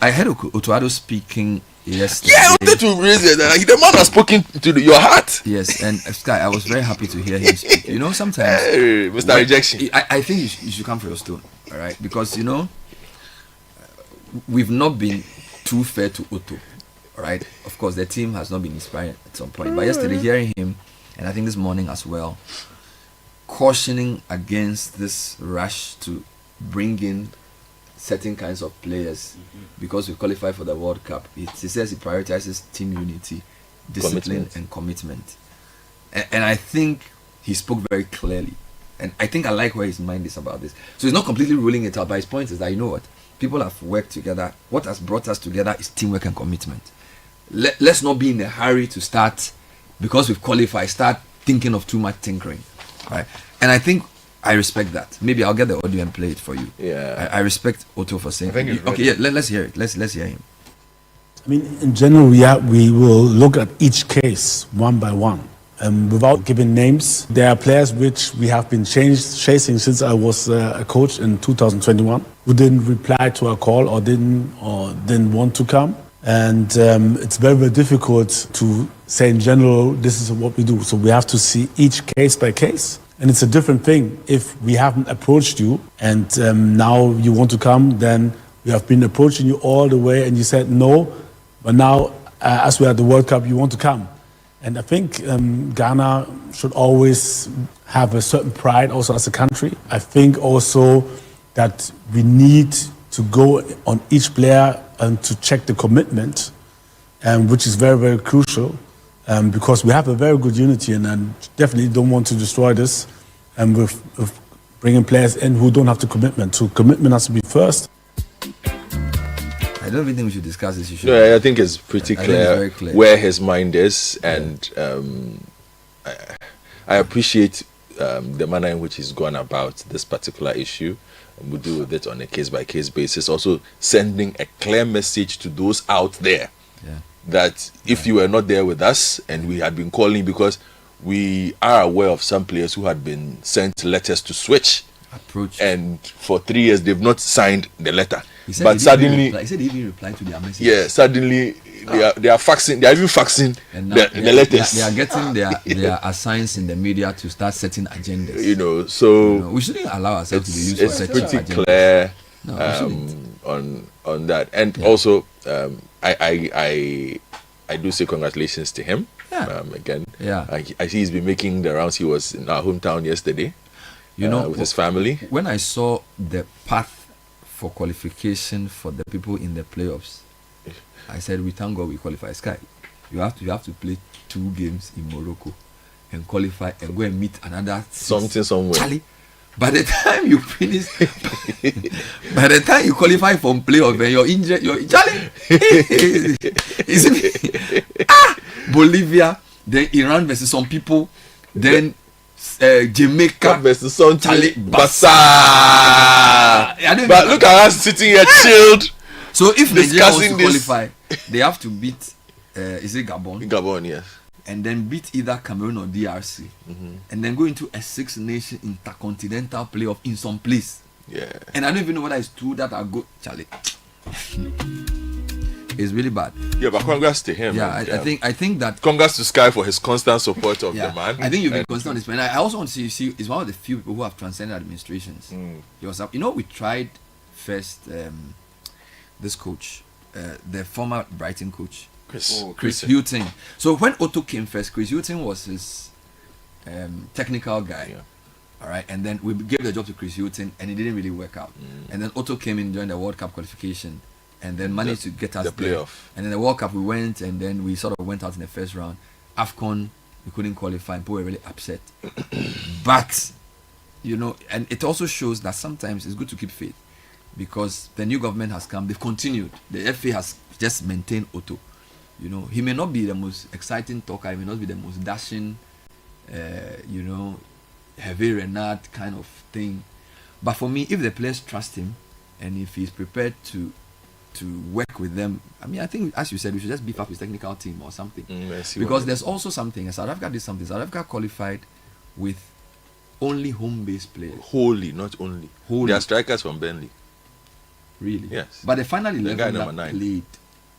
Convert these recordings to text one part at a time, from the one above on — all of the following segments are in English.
I heard Otuado speaking yesterday. Yeah, I wanted to raise it. The man has spoken to your heart. Yes, and Sky, I was very happy to hear him speak. You know, sometimes Hey, Mr. Rejection. I think you should come for your stone, all right? Because you know, we've not been too fair to Otto, all right? Of course, the team has not been inspired at some point. But yesterday, hearing him, and I think this morning as well, cautioning against this rush to bring in certain kinds of players because we qualify for the World Cup. He says he prioritizes team unity, discipline, and commitment. And I think he spoke very clearly. And I think I like where his mind is about this. So he's not completely ruling it out, but his point is that, you know what? People have worked together. What has brought us together is teamwork and commitment. Let's not be in a hurry to start, because we've qualified, start thinking of too much tinkering. Right? And I think I respect that. Maybe I'll get the audio and play it for you. Yeah. I respect Otto for saying. Okay, yeah. Let's hear it. Let's hear him. I mean, in general, we will look at each case one by one, without giving names. There are players which we have been chasing since I was a coach in 2021, who didn't reply to our call or didn't want to come. And it's very, very difficult to say in general, this is what we do. So we have to see each case by case. And it's a different thing. If we haven't approached you and now you want to come, then we have been approaching you all the way and you said no, but now as we're at the World Cup, you want to come. And I think Ghana should always have a certain pride also as a country. I think also that we need to go on each player and to check the commitment, which is very, very crucial. Because we have a very good unity, and I definitely don't want to destroy this with bringing players in who don't have the commitment. So commitment has to be first. I don't even think we should discuss this issue. No, I think it's pretty clear, clear where his mind is, and I appreciate the manner in which he's gone about this particular issue. And we'll deal with it on a case-by-case basis. Also sending a clear message to those out there. Yeah. That if you were not there with us and we had been calling, because we are aware of some players who had been sent letters to switch, and for 3 years they've not signed the letter. But suddenly, he said he even replied to their message. Yeah, suddenly they are faxing. They are even faxing the letters. They are getting their assigns in the media to start setting agendas. You know, so we shouldn't allow ourselves to be used for such pretty agendas. clear on that, and also. I do say congratulations to him. Again, I see he's been making the rounds. He was in our hometown yesterday, with his family. When I saw the path for qualification for the people in the playoffs, I said, we thank God we qualify. Sky, you have to play 2 games in Morocco and qualify and go and meet another something somewhere. Charlie, by the time you finish, by the time you qualify for playoff and you're injured, Charlie. Bolivia, then Iran versus some people, then Jamaica versus some Charlie Bassa. But look at us sitting here chilled. So if Nigeria wants to qualify, they have to beat is it Gabon? Gabon, yes. And then beat either Cameroon or DRC, and then go into a 6-nation intercontinental playoff in some place. Yeah. And I don't even know whether it's true that I go, Charlie. It's really bad. Yeah, but congrats to him. Yeah, I think that. Congrats to Sky for his constant support of the man. I think you've been constant on this man. I also want to see he's one of the few people who have transcended administrations. He was up. You know, we tried first this coach, the former Brighton coach. Chris Hughton. So when Otto came first, Chris Hughton was his technical guy. Yeah. All right, and then we gave the job to Chris Hughton, and it didn't really work out. And then Otto came in during the World Cup qualification, and then managed to get us the playoff. And then the World Cup we went, and then we sort of went out in the first round. AFCON we couldn't qualify, and people were really upset. But you know, and it also shows that sometimes it's good to keep faith, because the new government has come. They've continued. The FA has just maintained Otto. You know, he may not be the most exciting talker, he may not be the most dashing, heavy Renard kind of thing. But for me, if the players trust him and if he's prepared to work with them, I mean, I think, as you said, we should just beef up his technical team or something. Because there's also something, South Africa did something. South Africa qualified with only home-based players. Wholly, not only. They are strikers from Burnley. Really? Yes. But the final 11 guy that number 9. played,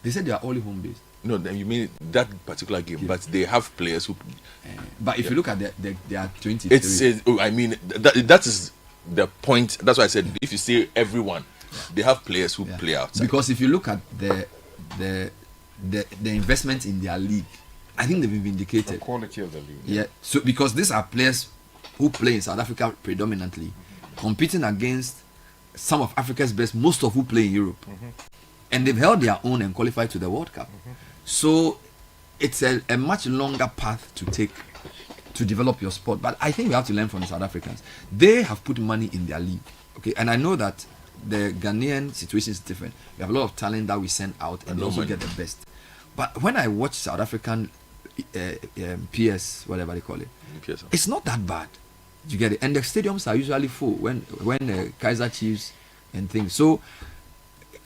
they said they are only home based. No, then you mean that particular game, but they have players who. But if you look at they are 23. I mean, that is the point. That's why I said if you say everyone, they have players who play outside. Because if you look at the investment in their league, I think they've been vindicated. The quality of the league. Yeah. So because these are players who play in South Africa predominantly, competing against some of Africa's best, most of who play in Europe, and they've held their own and qualified to the World Cup. So it's a much longer path to take to develop your sport. But I think we have to learn from the South Africans. They have put money in their league. Okay, and I know that the Ghanaian situation is different. We have a lot of talent that we send out, and they also get the best. But when I watch South African PS, whatever they call it, PSL. It's not that bad. You get it, and the stadiums are usually full when Kaiser Chiefs and things. So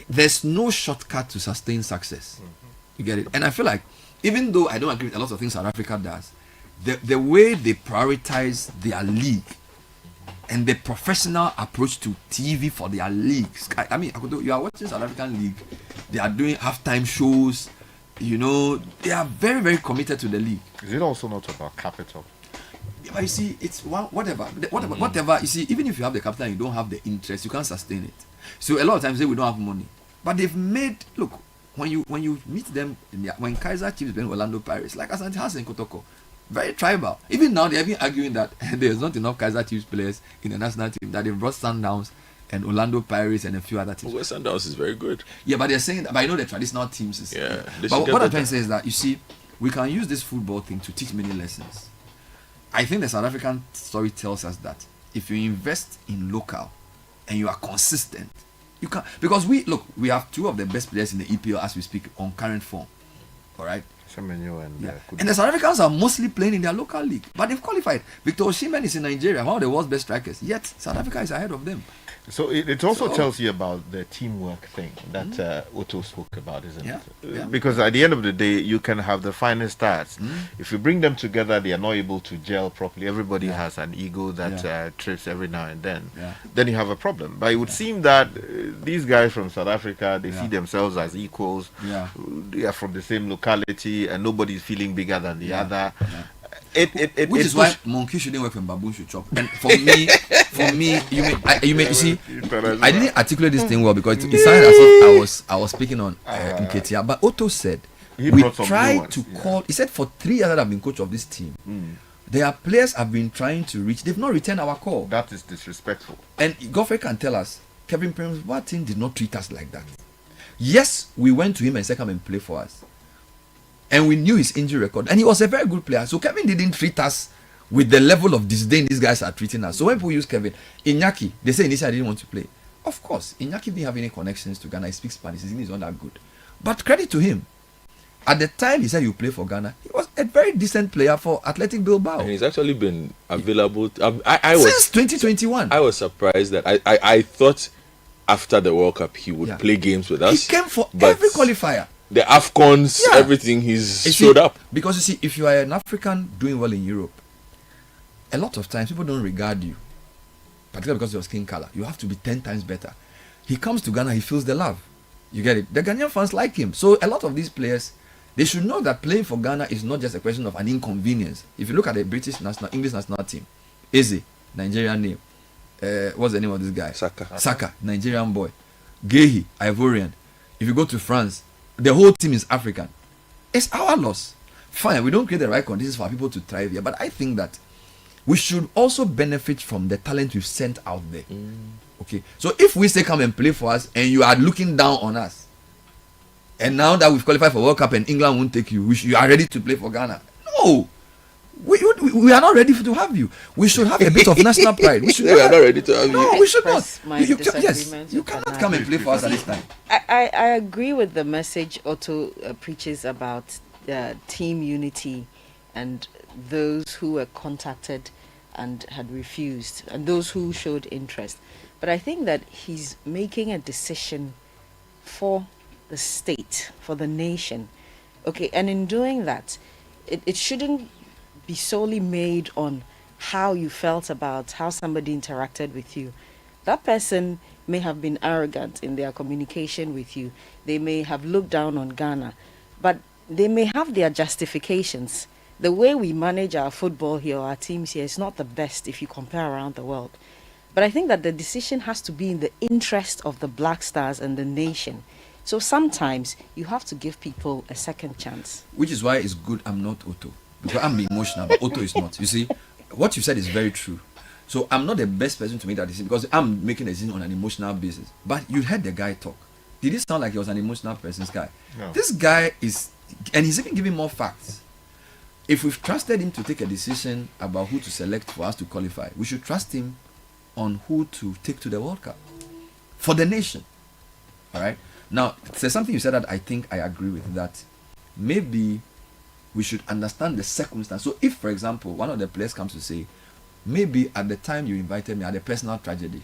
there's no shortcut to sustain success. You get it, and I feel like even though I don't agree with a lot of things South Africa does, the way they prioritize their league and the professional approach to TV for their leagues. I mean, you are watching South African league. They are doing halftime shows. You know, they are very, very committed to the league. Is it also not about capital? Yeah, but you see, it's whatever. Whatever. You see, even if you have the capital and you don't have the interest, you can't sustain it. So a lot of times they say we don't have money, but they've made. Look, when you meet them, when Kaiser Chiefs playing Orlando Pirates, like Asante Hassan and Kotoko, very tribal. Even now they have been arguing that there's not enough Kaiser Chiefs players in the national team, that they've brought Sundowns and Orlando Pirates and a few other teams. Well, Sundowns is very good. Yeah, but they're saying that. But I know the traditional teams is. Yeah. But what I'm trying to say is that, you see, we can use this football thing to teach many lessons. I think the South African story tells us that if you invest in local and you are consistent, you can, because we have two of the best players in the EPL as we speak on current form. All right. And the South Africans are mostly playing in their local league, but they've qualified. Victor Osimhen is in Nigeria, one of the world's best strikers. Yet South Africa is ahead of them. So it also tells you about the teamwork thing that Otto spoke about, isn't it? Yeah. Because at the end of the day, you can have the finest stars. If you bring them together, they are not able to gel properly. Everybody has an ego that trips every now and then. Then you have a problem. But it would seem that these guys from South Africa, they see themselves as equals. They are from the same locality, and nobody's feeling bigger than the other. Which is why monkey shouldn't work when baboon should chop. And for me, you see, I didn't articulate this thing well because it sounded as if I was speaking on Nketiah. But Otto said we tried to call. He said for 3 years that I've been coach of this team, there are players I've been trying to reach. They've not returned our call. That is disrespectful. And Godfrey can tell us, Kevin Prince Martin did not treat us like that. Yes, we went to him and said come and play for us. And we knew his injury record, and he was a very good player. So Kevin didn't treat us with the level of disdain these guys are treating us. So when people use Kevin, Iñaki, they say initially I didn't want to play. Of course, Iñaki didn't have any connections to Ghana. He speaks Spanish. His English is not that good. But credit to him. At the time he said you play for Ghana, he was a very decent player for Athletic Bilbao. And he's actually been available. I was since 2021. I was surprised that I thought after the World Cup he would play games with us. He came for every qualifier. The AFCONs, everything, showed up. Because you see, if you are an African doing well in Europe, a lot of times people don't regard you, particularly because of your skin color. You have to be 10 times better. He comes to Ghana, he feels the love. You get it? The Ghanaian fans like him. So a lot of these players, they should know that playing for Ghana is not just a question of an inconvenience. If you look at the English national team, Eze, Nigerian name. What's the name of this guy? Saka, Nigerian boy. Gehi, Ivorian. If you go to France, the whole team is African. It's our loss. Fine, we don't create the right conditions for people to thrive here, but I think that we should also benefit from the talent we've sent out there. Okay, so if we say come and play for us and you are looking down on us, and now that we've qualified for World Cup and England won't take you, you are ready to play for Ghana. No, we are not ready to have you. We should have a bit of national pride. We are not ready to have you. No, we should not. You cannot come and play for us at this time. I agree with the message Otto preaches about team unity and those who were contacted and had refused and those who showed interest. But I think that he's making a decision for the state, for the nation. Okay, and in doing that, it shouldn't be solely made on how you felt about how somebody interacted with you. That person may have been arrogant in their communication with you. They may have looked down on Ghana, but they may have their justifications. The way we manage our football here, our teams here, is not the best if you compare around the world. But I think that the decision has to be in the interest of the Black Stars and the nation. So sometimes you have to give people a second chance. Which is why it's good I'm not Otto. Because I'm emotional, but Otto is not. You see, what you said is very true. So I'm not the best person to make that decision because I'm making a decision on an emotional basis. But you heard the guy talk. Did it sound like he was an emotional person's guy? No. This guy is, and he's even giving more facts. If we've trusted him to take a decision about who to select for us to qualify, we should trust him on who to take to the World Cup for the nation. All right. Now, there's something you said that I think I agree with, that maybe we should understand the circumstance. So if, for example, one of the players comes to say, maybe at the time you invited me, I had a personal tragedy,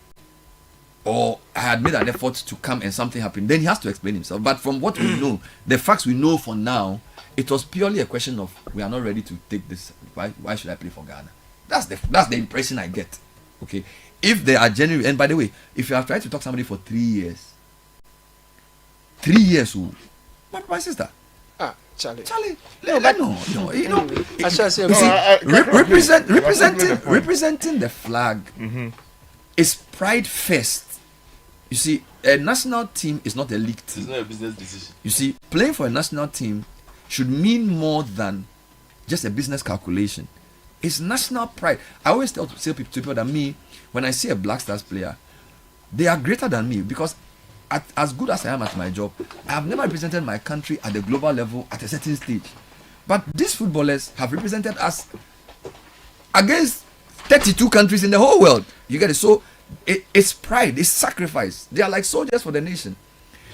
or I had made an effort to come and something happened, then he has to explain himself. But from what we know, the facts we know for now, it was purely a question of, we are not ready to take this. Why should I play for Ghana? That's the impression I get. Okay. If they are genuine, and by the way, if you have tried to talk to somebody for 3 years, oh, my sister, Charlie. Representing the flag is pride first. You see, a national team is not a league team. It's not a business decision. You see, playing for a national team should mean more than just a business calculation. It's national pride. I always tell people that when I see a Black Stars player, they are greater than me because as good as I am at my job, I have never represented my country at the global level at a certain stage. But these footballers have represented us against 32 countries in the whole world. You get it? So it's pride, it's sacrifice. They are like soldiers for the nation.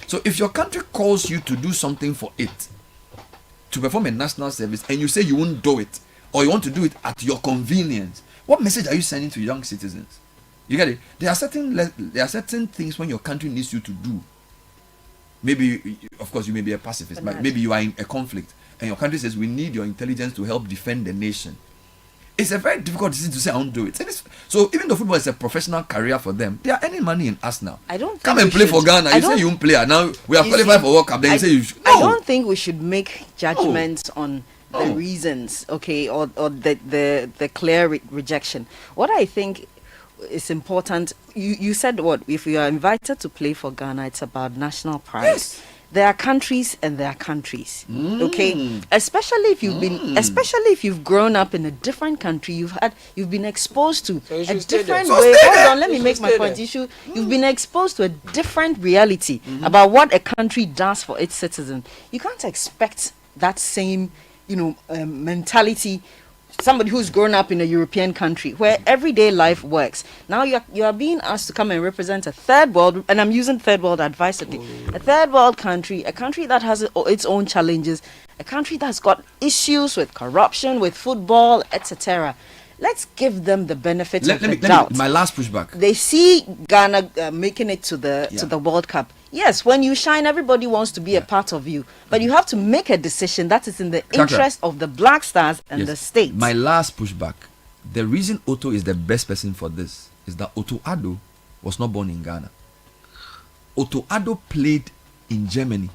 So if your country calls you to do something for it, to perform a national service, and you say you won't do it, or you want to do it at your convenience, what message are you sending to young citizens? You get it? There are certain things when your country needs you to do. Maybe, of course, you may be a pacifist, but maybe you are in a conflict, and your country says we need your intelligence to help defend the nation. It's a very difficult decision to say I won't do it. So even though football is a professional career for them, they are earning money in us now. I don't think come and play for Ghana. You say you won't play. Now we are qualified for World Cup. Then you say you should. No. I don't think we should make judgments on the reasons, okay, or the clear rejection. What I think is important, you said what? If you are invited to play for Ghana, it's about national pride. Yes. There are countries and there are countries, okay. Especially if you've grown up in a different country, you've been exposed to a different way. Hold on, let me make my point. You've been exposed to a different reality about what a country does for its citizens. You can't expect that same, mentality. Somebody who's grown up in a European country where everyday life works. Now you are being asked to come and represent a third world, and I'm using third world advisedly. A third world country, a country that has its own challenges, a country that's got issues with corruption, with football, etc. Let's give them the benefit of the doubt. My last pushback. They see Ghana making it to the World Cup. Yes, when you shine, everybody wants to be a part of you. But you have to make a decision that is in the interest of the Black Stars and the state. My last pushback. The reason Otto is the best person for this is that Otto Addo was not born in Ghana. Otto Addo played in Germany.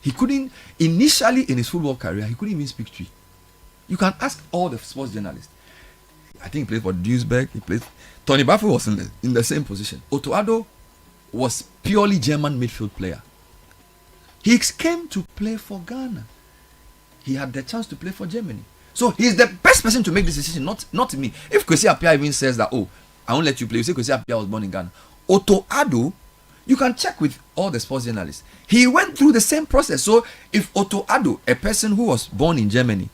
He couldn't, initially in his football career, he couldn't even speak Twi. You can ask all the sports journalists. I think he played for Duisburg. Tony Baffo was in the same position. Otto Addo was purely German midfield player. He came to play for Ghana. He had the chance to play for Germany. So he's the best person to make this decision, not me. If Kwesi Appiah even says that, I won't let you play, you say Kwesi Appiah was born in Ghana. Otto Addo, you can check with all the sports journalists. He went through the same process. So if Otto Addo, a person who was born in Germany,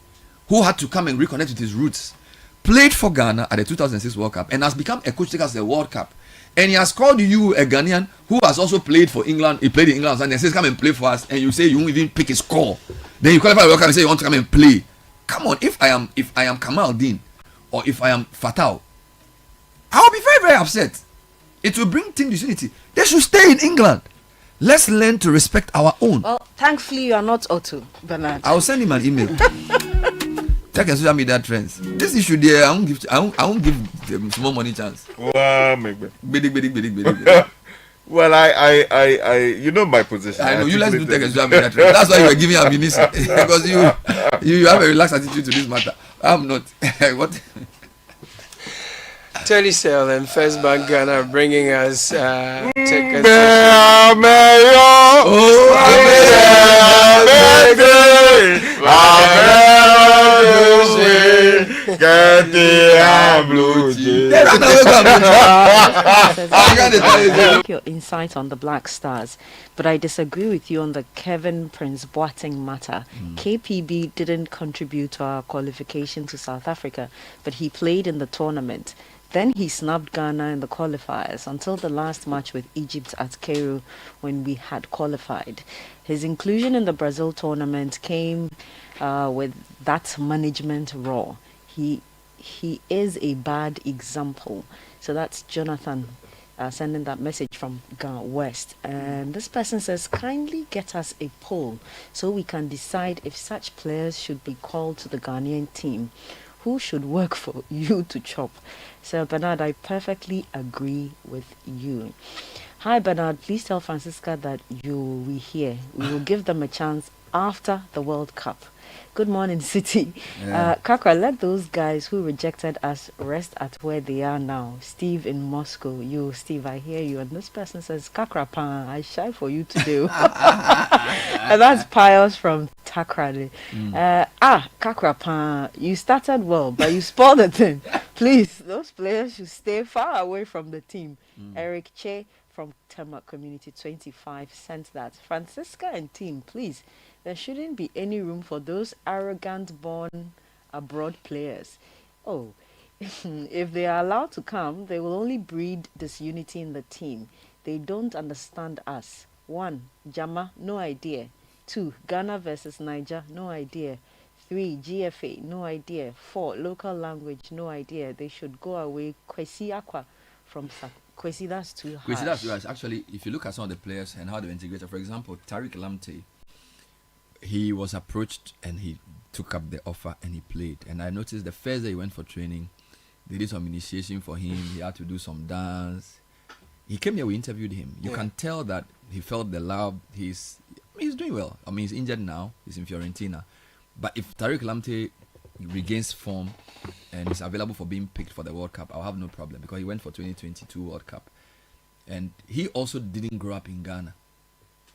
who had to come and reconnect with his roots, played for Ghana at the 2006 World Cup and has become a coach at the World Cup, and he has called you, a Ghanaian who has also played for England, he played in England, and he says come and play for us, and you say you won't even pick his score, then you qualify the World Cup and say you want to come and play. Come on, if I am Kamal Dean, or if I am Fatal, I'll be very, very upset. It will bring team disunity. They should stay in England. Let's learn to respect our own. Well, thankfully you are not Otto, Bernard. I'll send him an email. Check and social media trends. This issue there, I won't give them small money chance. Wow, maybe. Bidig. Well, I, you know my position. I know you like to take a swim. That's why you were giving ammunition because you have a relaxed attitude to this matter. I'm not. What? Telecel and First Bank Ghana bringing us your insight on the Black Stars, but I disagree with you on the Kevin Prince Boateng matter. KPB didn't contribute to our qualification to South Africa, but he played in the tournament. Then he snubbed Ghana in the qualifiers until the last match with Egypt at Cairo when we had qualified. His inclusion in the Brazil tournament came with that management raw. He is a bad example. So that's Jonathan sending that message from Ghana West. And this person says, kindly get us a poll so we can decide if such players should be called to the Ghanaian team. Who should work for you to chop? So Bernard, I perfectly agree with you. Hi Bernard, please tell Francisca that you will be here. We will give them a chance after the World Cup. Good morning, City. Kakra, let those guys who rejected us rest at where they are now. Steve in Moscow. You, Steve, I hear you. And this person says, Kakra Pan, I shy for you to do. And that's Pius from Takrade. Kakra Pan, you started well, but you spoiled the thing. Please, those players should stay far away from the team. Eric Che from Tema Community 25 sent that. Francisca and team, please. There shouldn't be any room for those arrogant born abroad players. Oh, if they are allowed to come, they will only breed disunity in the team. They don't understand us. 1. Jama, no idea. 2. Ghana versus Niger, no idea. 3. GFA, no idea. 4. Local language, no idea. They should go away. Kwesi Akwa from Kwesi, that's too harsh. Kwesi, that's too harsh. Actually, if you look at some of the players and how they integrated, for example, Tariq Lamptey, he was approached and he took up the offer and he played. And I noticed the first day he went for training, they did some initiation for him. He had to do some dance. He came here, we interviewed him. You can tell that he felt the love. He's doing well. I mean, he's injured now. He's in Fiorentina. But if Tariq Lamptey regains form and is available for being picked for the World Cup, I'll have no problem because he went for 2022 World Cup. And he also didn't grow up in Ghana,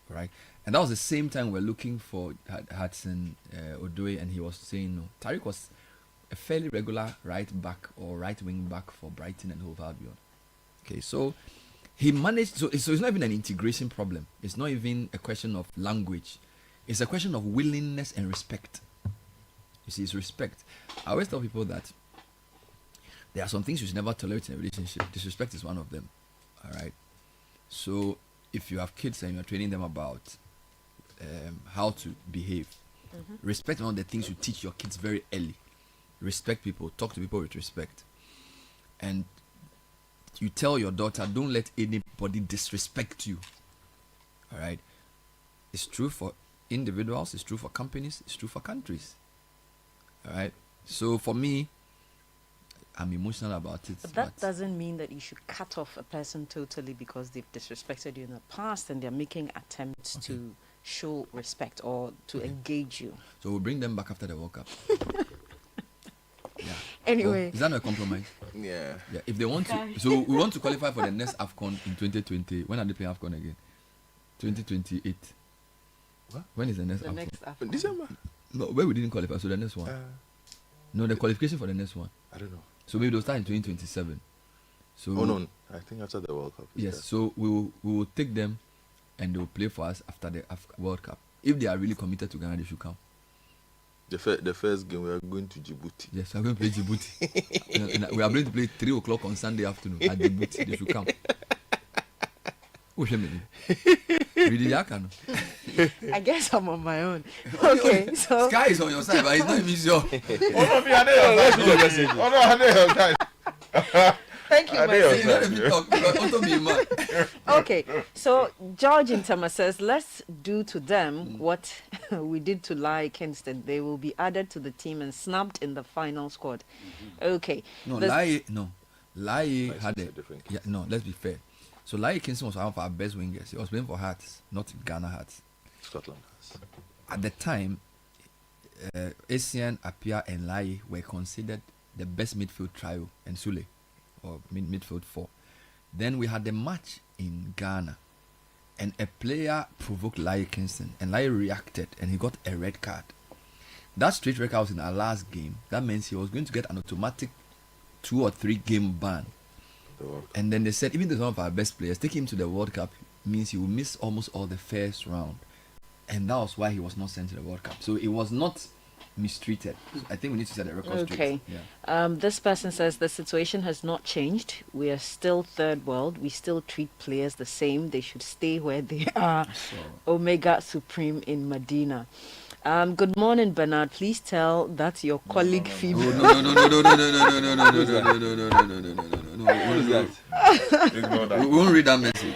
right? And that was the same time we're looking for Hudson-Odoi, and he was saying no. Tariq was a fairly regular right back or right wing back for Brighton and Hove Albion. Okay, so he managed. So it's not even an integration problem. It's not even a question of language. It's a question of willingness and respect. You see, it's respect. I always tell people that there are some things you should never tolerate in a relationship. Disrespect is one of them. All right. So if you have kids and you're training them about how to behave, respect one of the things you teach your kids very early. Respect people, talk to people with respect. And you tell your daughter, don't let anybody disrespect you. All right. It's true for individuals, it's true for companies, it's true for countries. All right. So for me, I'm emotional about it. But that doesn't mean that you should cut off a person totally because they've disrespected you in the past and they're making attempts to show respect or to engage you. So we'll bring them back after the World Cup. Anyway. Is that not a compromise? Yeah. If they want to. So we want to qualify for the next AFCON in 2020. When are they playing AFCON again? 2028. What? When is the next AFCON? Next AFCON. December. No, where we didn't qualify. So the next one. No, the qualification for the next one. I don't know. So maybe they'll start in 2027. So no, I think after the World Cup. Yes, so we will take them and they will play for us after the World Cup. If they are really committed to Ghana, they should come. The first game, we are going to Djibouti. Yes, we are going to play Djibouti. We are going to play 3 o'clock on Sunday afternoon at Djibouti. They should come. I guess I'm on my own. Okay, so Sky is on your side, but it's not even sure. Thank you, Okay, so George in Tama says, let's do to them what we did to Lai Kingston. They will be added to the team and snubbed in the final squad. Okay. Lai had a different case. No, let's be fair. So Larry Kingston was one of our best wingers. He was playing for Hearts, not Ghana Hearts. Scotland. At the time, Essien, Appiah, and Lai were considered the best midfield trio, and Sule, or midfield four. Then we had a match in Ghana, and a player provoked Larry Kingston, and Larry reacted, and he got a red card. That straight red card was in our last game. That means he was going to get an automatic 2 or 3 game ban. And then they said, even though he's one of our best players, taking him to the World Cup means he will miss almost all the first round. And that was why he was not sent to the World Cup. So it was not mistreated. I think we need to set the record straight. Okay. Yeah. This person says the situation has not changed. We are still third world. We still treat players the same. They should stay where they are. Omega Supreme in Medina. Good morning, Bernard. Please tell that your colleague female. No. What is that? Ignore that. We won't read that message.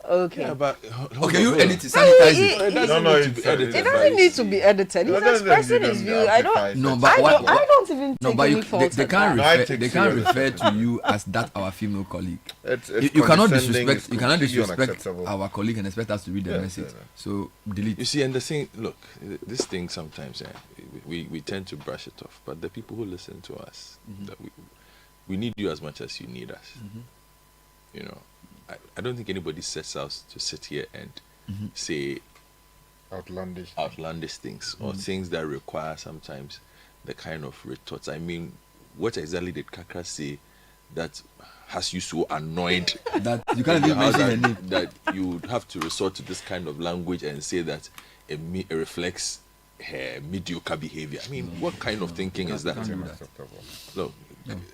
Okay. Yeah, but Okay, you edit it, sanitize it. It doesn't need to be edited. He's expressing his view. I don't. No, but I don't even no, take but any fault. they can't No, I refer. take They can't seriously. refer to you as that our female colleague. It's You cannot condescending, disrespect. it's You cannot completely disrespect unacceptable. our colleague and expect us to read the message. no. So delete. You see, and the thing, look, this thing sometimes we tend to brush it off, but the people who listen to us, that we need you as much as you need us. You know, I don't think anybody sets out to sit here and say outlandish things or things that require sometimes the kind of retorts. I mean, what exactly did Kakra say that has you so annoyed That you can't even mention her name. that you would have to resort to this kind of language and say that it reflects her mediocre behavior? I mean, what kind of thinking is that? Look,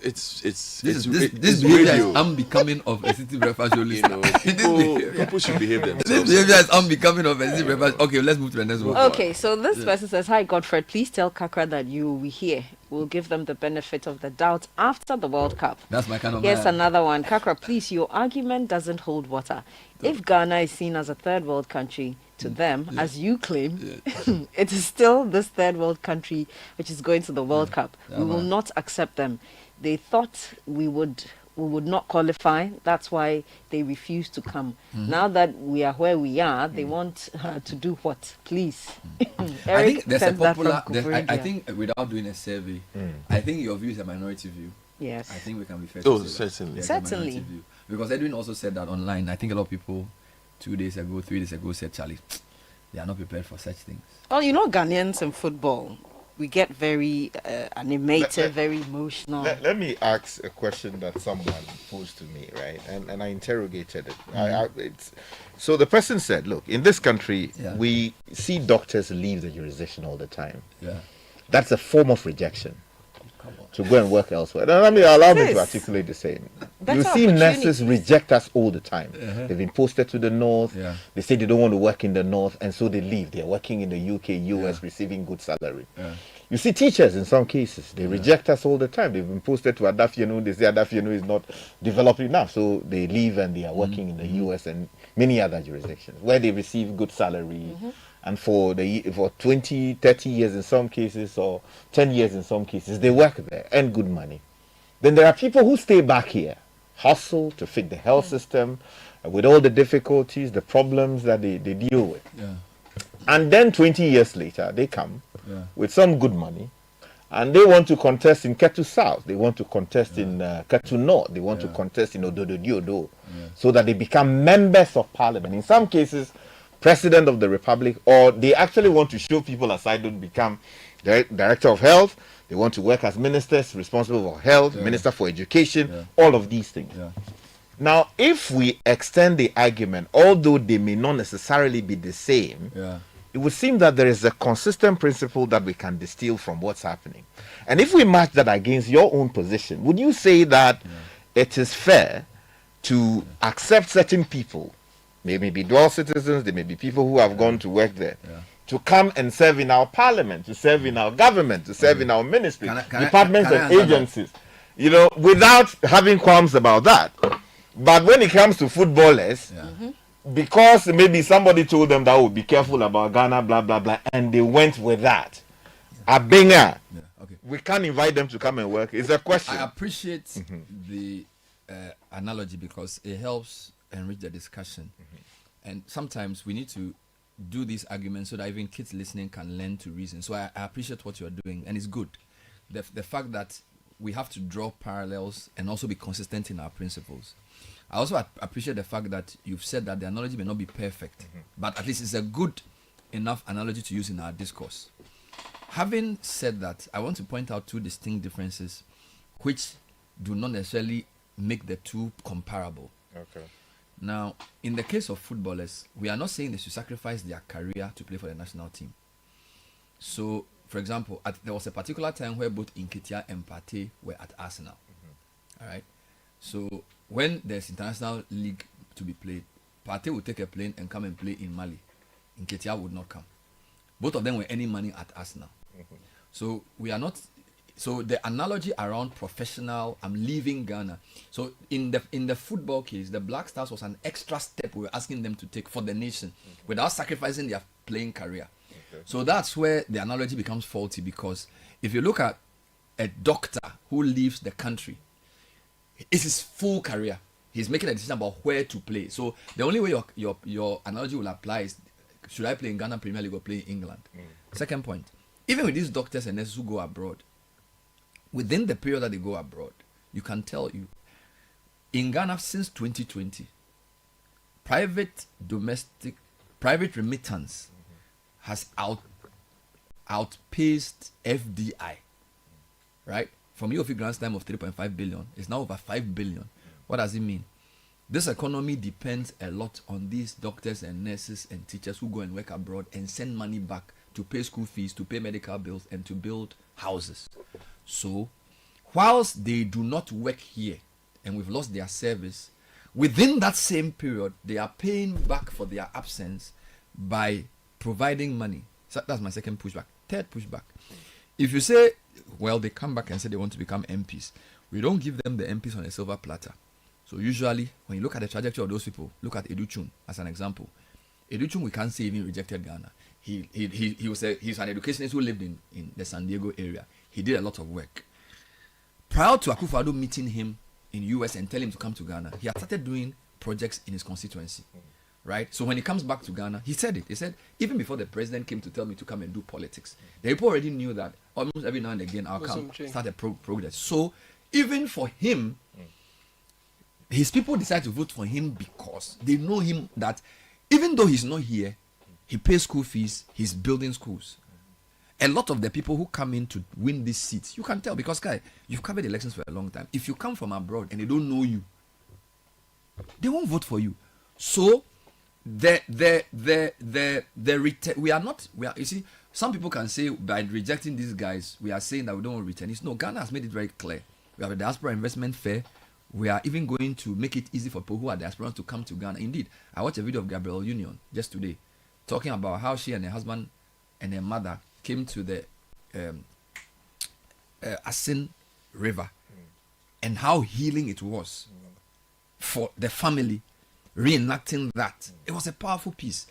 it's This it's behavior radio. is unbecoming of a city breakfast show You listener. know, people should behave This themselves. behavior is unbecoming of a city breakfast. Okay, let's move to the next one. Okay, so this person says, "Hi Godfred, please tell Kakra that you will be here. We'll give them the benefit of the doubt after the World Cup." That's my kind of Here's man. another one. Kakra, please, your argument doesn't hold water. If Ghana is seen as a third world country to them, as you claim, it is still this third world country which is going to the World Cup. We will not accept them. They thought we would not qualify. That's why they refused to come. Now that we are where we are, they want to do what? Please. I Eric think there's a sends that popular. from I Kufuria. think without doing a survey, I think your view is a minority view. Yes. I think we can be fair Oh, to say that. certainly. It's a minority Certainly. view. Because Edwin also said that online. I think a lot of people 2 days ago, 3 days ago said, Charlie, they are not prepared for such things. Well, you know, Ghanaians in football, we get very animated, very emotional. Let me ask a question that someone posed to me, right? And I interrogated it. So the person said, look, in this country, we see doctors leave the jurisdiction all the time. Yeah. That's a form of rejection to go and work elsewhere. Now, allow me to Yes. articulate the same. Better You see nurses opportunities. reject us all the time. They've been posted to the north. Yeah. They say they don't want to work in the north, and so they leave. They're working in the UK, US, receiving good salary. Yeah. You see teachers in some cases, they reject us all the time. They've been posted to Adafianu. They say Adafianu is not developed enough, so they leave and they are working in the US and many other jurisdictions where they receive good salary. And for 20, 30 years in some cases, or 10 years in some cases, they work there, earn good money. Then there are people who stay back here, hustle to fit the health system, with all the difficulties, the problems that they deal with. Yeah. And then 20 years later, they come Yeah. with some good money, and they want to contest in Ketu South, they want to contest in Ketu North, they want to contest in Ododo, so that they become members of parliament. In some cases, president of the republic, or they actually want to show people aside, don't become director of health. They want to work as ministers responsible for health, minister for education, all of these things. Yeah. Now, if we extend the argument, although they may not necessarily be the same, Yeah. it would seem that there is a consistent principle that we can distill from what's happening. And if we match that against your own position, would you say that it is fair to accept certain people, they may be dual citizens, they may be people who have gone to work there, to come and serve in our parliament, to serve in our government, to serve in our ministry, departments and agencies, you know, without having qualms about that? But when it comes to footballers, because maybe somebody told them that, oh, be careful about Ghana, blah, blah, blah, and they went with that. Abenga, Okay. we can't invite them to come and work. It's a question. I appreciate the analogy because it helps enrich the discussion. And sometimes we need to do these arguments so that even kids listening can learn to reason. So I appreciate what you're doing, and it's good. The fact that we have to draw parallels and also be consistent in our principles. I also appreciate the fact that you've said that the analogy may not be perfect, but at least it's a good enough analogy to use in our discourse. Having said that, I want to point out two distinct differences which do not necessarily make the two comparable. Okay. Now, in the case of footballers, we are not saying they should sacrifice their career to play for the national team. So, for example, there was a particular time where both Nketiah and Partey were at Arsenal. All right. So, when there's international league to be played, Partey would take a plane and come and play in Mali. Nketiah would not come. Both of them were earning money at Arsenal. So, we are not. So the analogy around professional, I'm leaving Ghana. So in the football case, the Black Stars was an extra step we were asking them to take for the nation without sacrificing their playing career. So that's where the analogy becomes faulty, because if you look at a doctor who leaves the country, it's his full career. He's making a decision about where to play. So the only way your analogy will apply is, should I play in Ghana Premier League or play in England? Second point, even with these doctors and nurses who go abroad, within the period that they go abroad, you can tell you, in Ghana since 2020, private remittance has outpaced FDI, right? From UOF grants time of 3.5 billion, it's now over 5 billion. What does it mean? This economy depends a lot on these doctors and nurses and teachers who go and work abroad and send money back to pay school fees, to pay medical bills, and to build houses. So, whilst they do not work here and we've lost their service, within that same period, they are paying back for their absence by providing money. So that's my second pushback. Third pushback. If you say, well, they come back and say they want to become MPs, we don't give them the MPs on a silver platter. So usually, when you look at the trajectory of those people, look at Educhun as an example. Educhun, we can't say even rejected Ghana. He's an educationist who lived in the San Diego area. He did a lot of work. Prior to Akufo-Addo meeting him in US and telling him to come to Ghana, he had started doing projects in his constituency. Right? So when he comes back to Ghana, he said it. He said, even before the president came to tell me to come and do politics, the people already knew that almost every now and again I'll come, start a progress. So even for him, his people decide to vote for him because they know him, that even though he's not here, he pays school fees, he's building schools. A lot of the people who come in to win these seats, you can tell, because guy, you've covered elections for a long time. If you come from abroad and they don't know you, they won't vote for you. So you see, some people can say by rejecting these guys, we are saying that we don't want returnees. No, Ghana has made it very clear. We have a diaspora investment fair. We are even going to make it easy for people who are diasporans to come to Ghana. Indeed, I watched a video of Gabrielle Union just today, talking about how she and her husband and her mother came to the Asin River and how healing it was for the family, reenacting that. It was a powerful piece.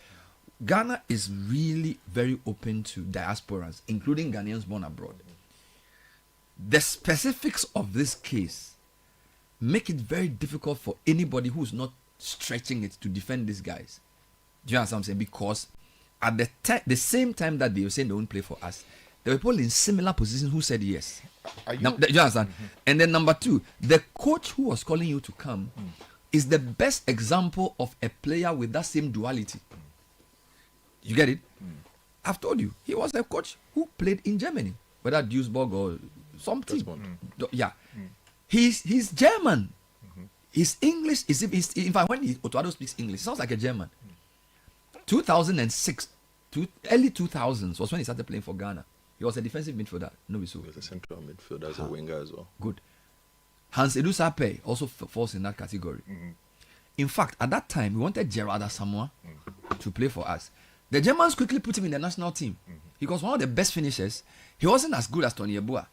Ghana is really very open to diasporans, including Ghanaians born abroad. The specifics of this case make it very difficult for anybody who's not stretching it to defend these guys. Do you understand what I'm saying? Because at the same time that they were saying they won't play for us, there were people in similar positions who said yes. Do you understand? And then number two, the coach who was calling you to come is the best example of a player with that same duality. You get it? I've told you, he was a coach who played in Germany, whether Duisburg or something. Yeah. He's German. His English is, in fact, when Otto speaks English, it sounds like a German. 2006 to early 2000s was when he started playing for Ghana. He was a defensive midfielder. No, he was a central midfielder, as a winger as well. Good. Hans Edu Sape also falls in that category. In fact, at that time, we wanted Gerard Asamoah to play for us. The Germans quickly put him in the national team. He was one of the best finishers. He wasn't as good as Tony Yeboah.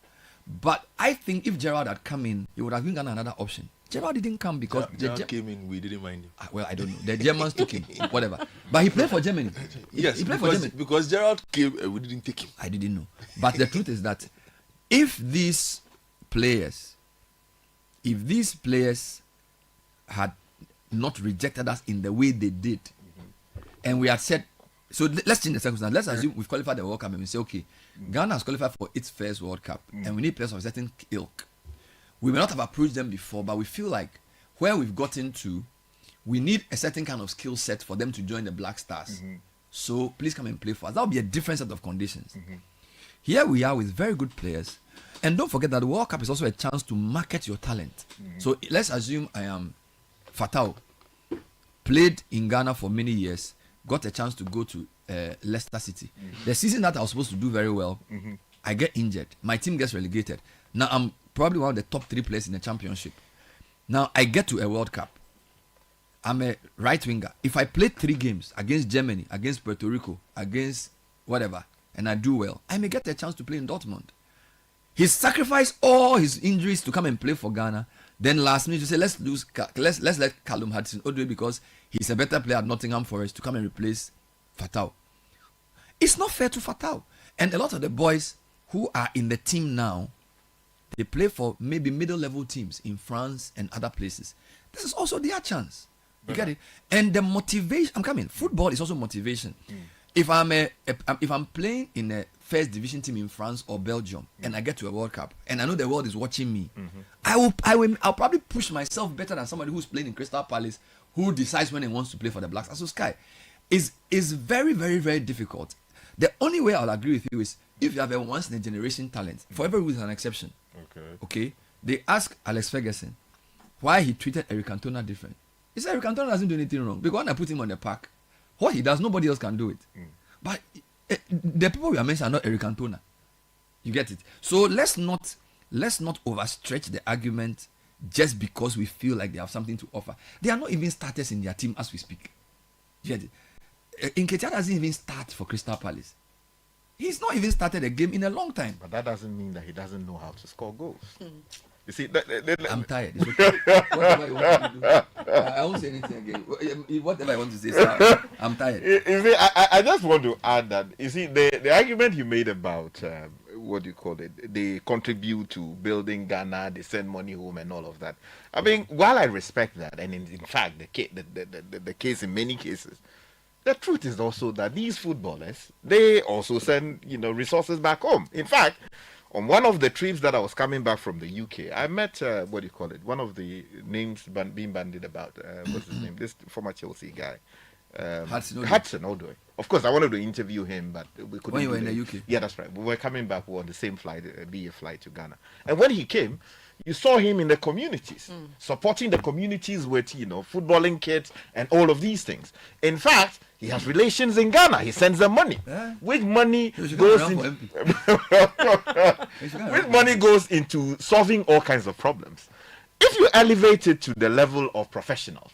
But I think if Gerard had come in, he would have given Ghana another option. Gerard didn't come because Gerard came in, we didn't mind him. Well, I don't know. The Germans took him, whatever. But he played for Germany. Yes, he played for Germany. Because Gerard came, we didn't take him. I didn't know. But the truth is that if these players had not rejected us in the way they did, and we had said, so let's change the circumstance. Let's assume we've qualified the World Cup and we say, okay, Ghana has qualified for its first World Cup and we need players of a certain ilk. We may not have approached them before, but we feel like where we've gotten to, we need a certain kind of skill set for them to join the Black Stars. So please come and play for us. That will be a different set of conditions. Here we are with very good players. And don't forget that the World Cup is also a chance to market your talent. So let's assume I am Fatau, played in Ghana for many years, got a chance to go to Leicester City. The season that I was supposed to do very well, I get injured. My team gets relegated. Now I'm probably one of the top 3 players in the championship. Now I get to a World Cup. I'm a right winger. If I play 3 games against Germany, against Puerto Rico, against whatever, and I do well, I may get a chance to play in Dortmund. He sacrificed all his injuries to come and play for Ghana. Then last minute you say let's let Callum Hudson-Odoi, because he's a better player at Nottingham Forest, to come and replace Fatau. It's not fair to Fatau. And a lot of the boys who are in the team now, they play for maybe middle level teams in France and other places. This is also their chance. You get it? And the motivation, football is also motivation. If I'm playing in a first division team in France or Belgium and I get to a World Cup and I know the world is watching me, I'll probably push myself better than somebody who's playing in Crystal Palace, who decides when he wants to play for the Blacks. So Sky is very, very, very difficult. The only way I'll agree with you is if you have a once in a generation talent. For every rule is an exception. Okay. They ask Alex Ferguson why he treated Eric Cantona different. He said Eric Cantona doesn't do anything wrong, because when I put him on the park, what he does, nobody else can do it. But the people we are mentioning are not Eric Cantona. You get it? So let's not overstretch the argument just because we feel like they have something to offer. They are not even starters in their team as we speak. You get it? Nketiah doesn't even start for Crystal Palace. He's not even started a game in a long time. But that doesn't mean that he doesn't know how to score goals. You see, I'm tired. It's okay. Whatever you want to do, I won't say anything again. Whatever I want to say, sir, I'm tired. You see, I just want to add that, you see, the argument you made about what do you call it? They contribute to building Ghana, they send money home, and all of that. I mean, while I respect that, and in fact, the case in many cases, the truth is also that these footballers, they also send resources back home. In fact, on one of the trips that I was coming back from the UK, I met, one of the names being bandied about. What's his name? This former Chelsea guy. Hudson-Odoi. Of course, I wanted to interview him, but we couldn't. When you were in the UK? Yeah, that's right. We were coming back. We were on the same flight, BA flight to Ghana. And when he came, you saw him in the communities, supporting the communities with, footballing kits and all of these things. In fact, he has relations in Ghana. He sends them money. Which money goes into solving all kinds of problems. If you elevate it to the level of professionals,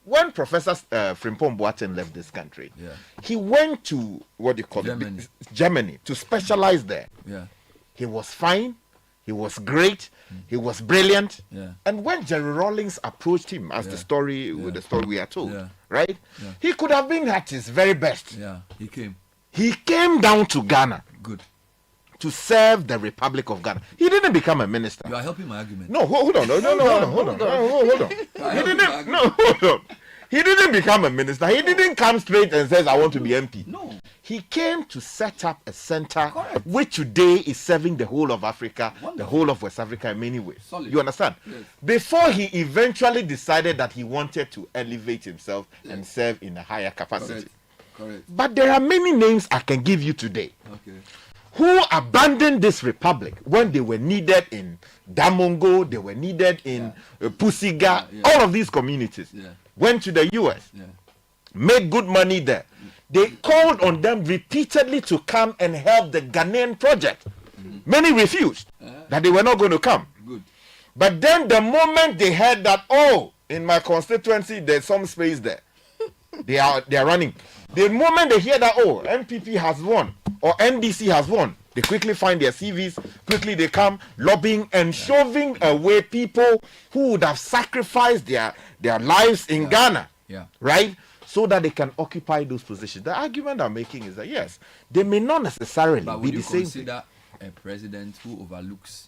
when Professor Frimpong Boateng left this country, he went to Germany to specialize there. He was fine. He was great. He was brilliant. And when Jerry Rawlings approached him, as the story with the story we are told, right? He could have been at his very best. He came. He came down to Ghana. Good. To serve the Republic of Ghana. He didn't become a minister. You are helping my argument. No, hold on. Hold on. He didn't become a minister. He didn't come straight and says, I want to be MP. No. He came to set up a center which today is serving the whole of Africa, the whole of West Africa in many ways. Solid. You understand? Yes. Before he eventually decided that he wanted to elevate himself and serve in a higher capacity. Correct. But there are many names I can give you today. Who abandoned this republic when they were needed in Damongo, they were needed in Pusiga, all of these communities. Went to the US, made good money there. They called on them repeatedly to come and help the Ghanaian project. Many refused, that they were not going to come. Good. But then the moment they heard that, in my constituency, there's some space there, they are running. The moment they hear that, MPP has won, or NDC has won, they quickly find their CVs, quickly they come lobbying and shoving away people who would have sacrificed their lives in Ghana, right? So that they can occupy those positions. The argument I'm making is that, yes, they may not necessarily be the same thing. But would you consider a president who overlooks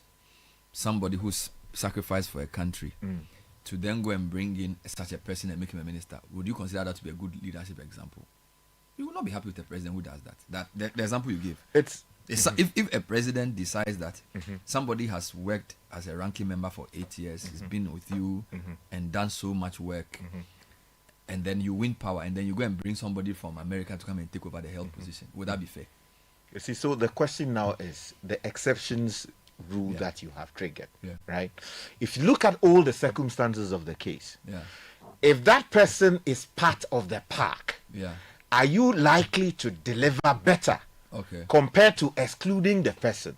somebody who's sacrificed for a country to then go and bring in such a person and make him a minister, would you consider that to be a good leadership example? You will not be happy with a president who does that. The example you give. If a president decides that somebody has worked as a ranking member for 8 years, he's been with you and done so much work, and then you win power, and then you go and bring somebody from America to come and take over the health position, would that be fair? You see, so the question now is the exceptions rule that you have triggered, right? If you look at all the circumstances of the case, if that person is part of the pack, are you likely to deliver better compared to excluding the person?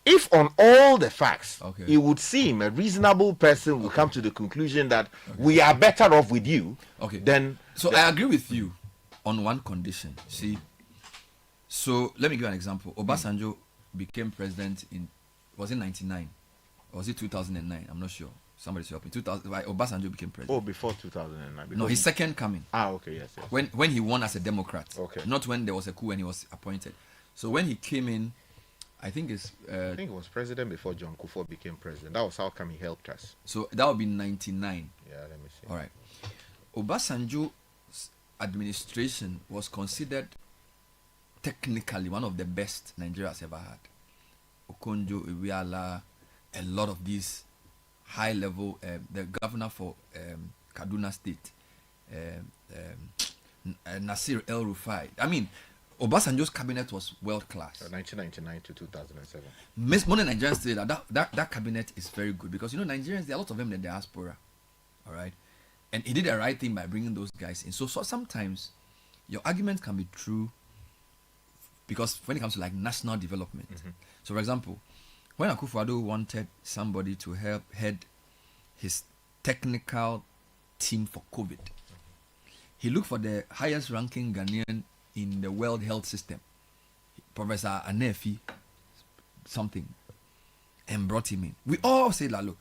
If on all the facts, it would seem a reasonable person will come to the conclusion that we are better off with you, then... So I agree with you on one condition. See, so let me give you an example. Obasanjo became president was it 99? Or was it 2009? I'm not sure. Somebody's helping. 2000. Why Obasanjo became president? Oh, before 2009. No, his second coming. Okay, yes. When he won as a Democrat. Not when there was a coup and he was appointed. So when he came in, I think it was president before John Kufuor became president. That was how come he helped us. So that would be 99. Yeah, let me see. All right. Obasanjo's administration was considered technically one of the best Nigeria has ever had. Okonjo Iweala, a lot of these high level, the governor for Kaduna State, Nasir El Rufai. I mean, Obasanjo's cabinet was world class. 1999 to 2007. Most Nigerians say that cabinet is very good because Nigerians, there are a lot of them in the diaspora. All right, and he did the right thing by bringing those guys in. So sometimes your argument can be true because when it comes to like national development. So for example, when Akufo-Addo wanted somebody to help head his technical team for COVID, he looked for the highest ranking Ghanaian in the World Health System, Professor Anefi something, and brought him in. We all say that, look,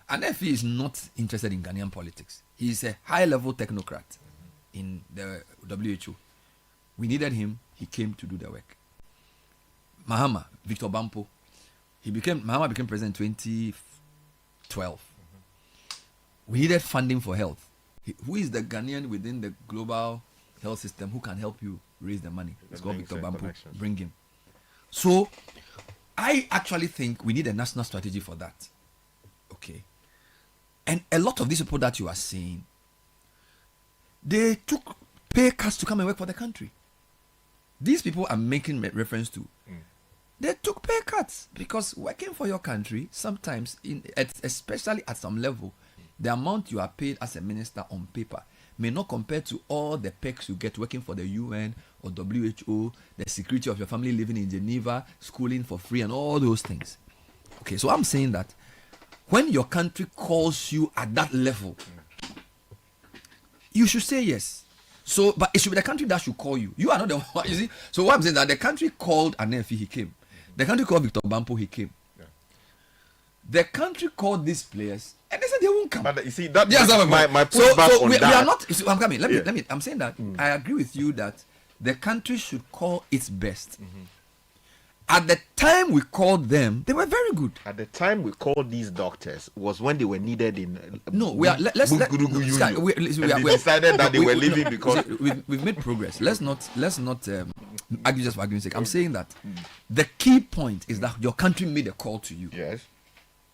Anefi is not interested in Ghanaian politics. He is a high-level technocrat in the WHO. We needed him. He came to do the work. Mahama, Victor Bampo, Mahama became president in 2012. We needed funding for health. Who is the Ghanaian within the global health system who can help you raise the money? It's called Victor Bampo. Bring him. So, I actually think we need a national strategy for that. Okay. And a lot of these people that you are saying, they took pay cuts to come and work for the country. These people are making reference to. They took pay cuts because working for your country, sometimes, especially at some level, the amount you are paid as a minister on paper may not compare to all the perks you get working for the UN or WHO, the security of your family living in Geneva, schooling for free, and all those things. Okay, so I'm saying that when your country calls you at that level, you should say yes. So, but it should be the country that should call you. You are not the one, you see. So what I'm saying is that the country called Anefi, he came. The country called Victor Bampo, he came. The country called these players, and they said they won't come. But you see, that my pushback on we that. are not. I'm coming. Let me. I'm saying that I agree with you that the country should call its best. At the time we called them, they were very good. At the time we called these doctors was when they were needed in. We decided that they were leaving because we've made progress. Let's not argue just for argument's sake. I'm saying that the key point is that your country made a call to you. Yes.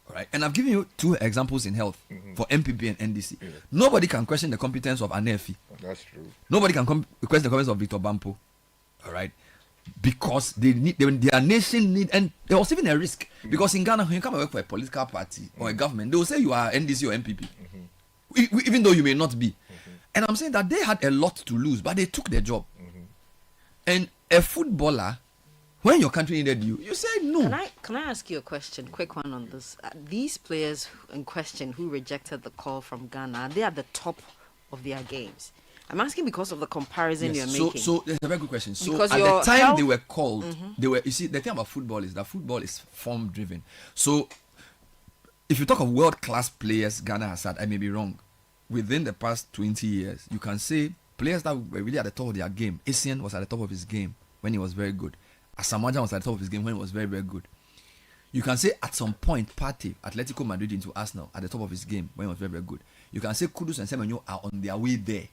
All right. And I've given you two examples in health for MPP and NDC. Nobody can question the competence of Anefi. That's true. Nobody can question the competence of Victor Bampo. All right. Because their nation need, and there was even a risk because in Ghana when you come and work for a political party or a government, they will say you are NDC or MPP, even though you may not be. And I'm saying that they had a lot to lose, but they took their job. And a footballer, when your country needed you, you said no. Can I ask you a question, quick one on this? These players in question who rejected the call from Ghana, they are at the top of their games. I'm asking because of the comparison you're making. So it's a very good question. So because at the time they were called, they were. You see, the thing about football is that football is form driven. So if you talk of world class players, Ghana has had, I may be wrong, within the past 20 years, you can say players that were really at the top of their game. Essien was at the top of his game when he was very good. Asamoah Gyan was at the top of his game when he was very, very good. You can say at some point, Partey, Atletico Madrid into Arsenal at the top of his game when he was very, very good. You can say Kudus and Semenyo are on their way there.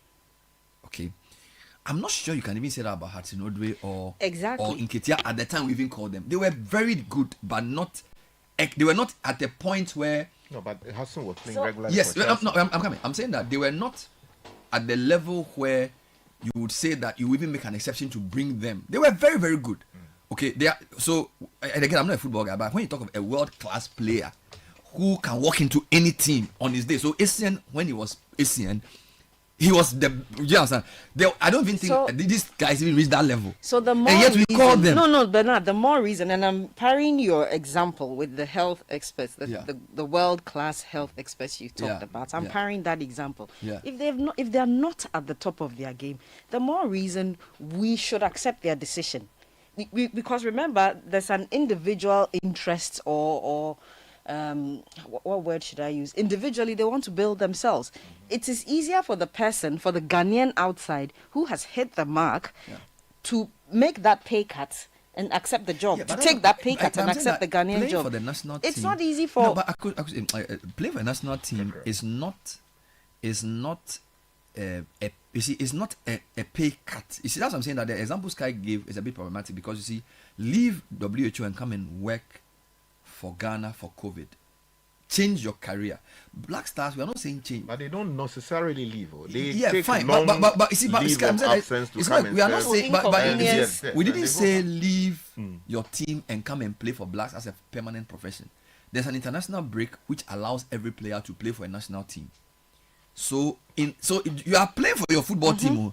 Okay. I'm not sure you can even say that about Hudson-Odoi or Nketiah at the time we even called them. They were very good, but not. They were not at the point where. No, but Hudson was playing regularly. Yes, I'm coming. I'm saying that they were not at the level where you would say that you even make an exception to bring them. They were very, very good. Okay, they are, so and again, I'm not a football guy, but when you talk of a world-class player who can walk into any team on his day, so Essien, when he was Essien, he was the. You understand? I don't even think these guys even reached that level. So the more and yet we call them. No, Bernard. The more reason, and I'm parrying your example with the health experts, the world-class health experts you talked about. I'm parrying that example. Yeah. If they're not at the top of their game, the more reason we should accept their decision. Because remember, there's an individual interest or what word should I use? Individually, they want to build themselves. It is easier for the person, for the Ghanaian outside who has hit the mark, to make that pay cut and accept the job. To take that pay cut and accept the Ghanaian job. For the national it's team, not easy for. No, but I could play for a national team is not. It's not a pay cut. You see, that's what I'm saying, that the example Sky gave is a bit problematic because you see, leave WHO and come and work for Ghana for COVID. Change your career. Black Stars, we are not saying change. But they don't necessarily leave. They take fine. But you see, we are not saying, we didn't say leave your team and come and play for Blacks as a permanent profession. There's an international break which allows every player to play for a national team. So you are playing for your football team.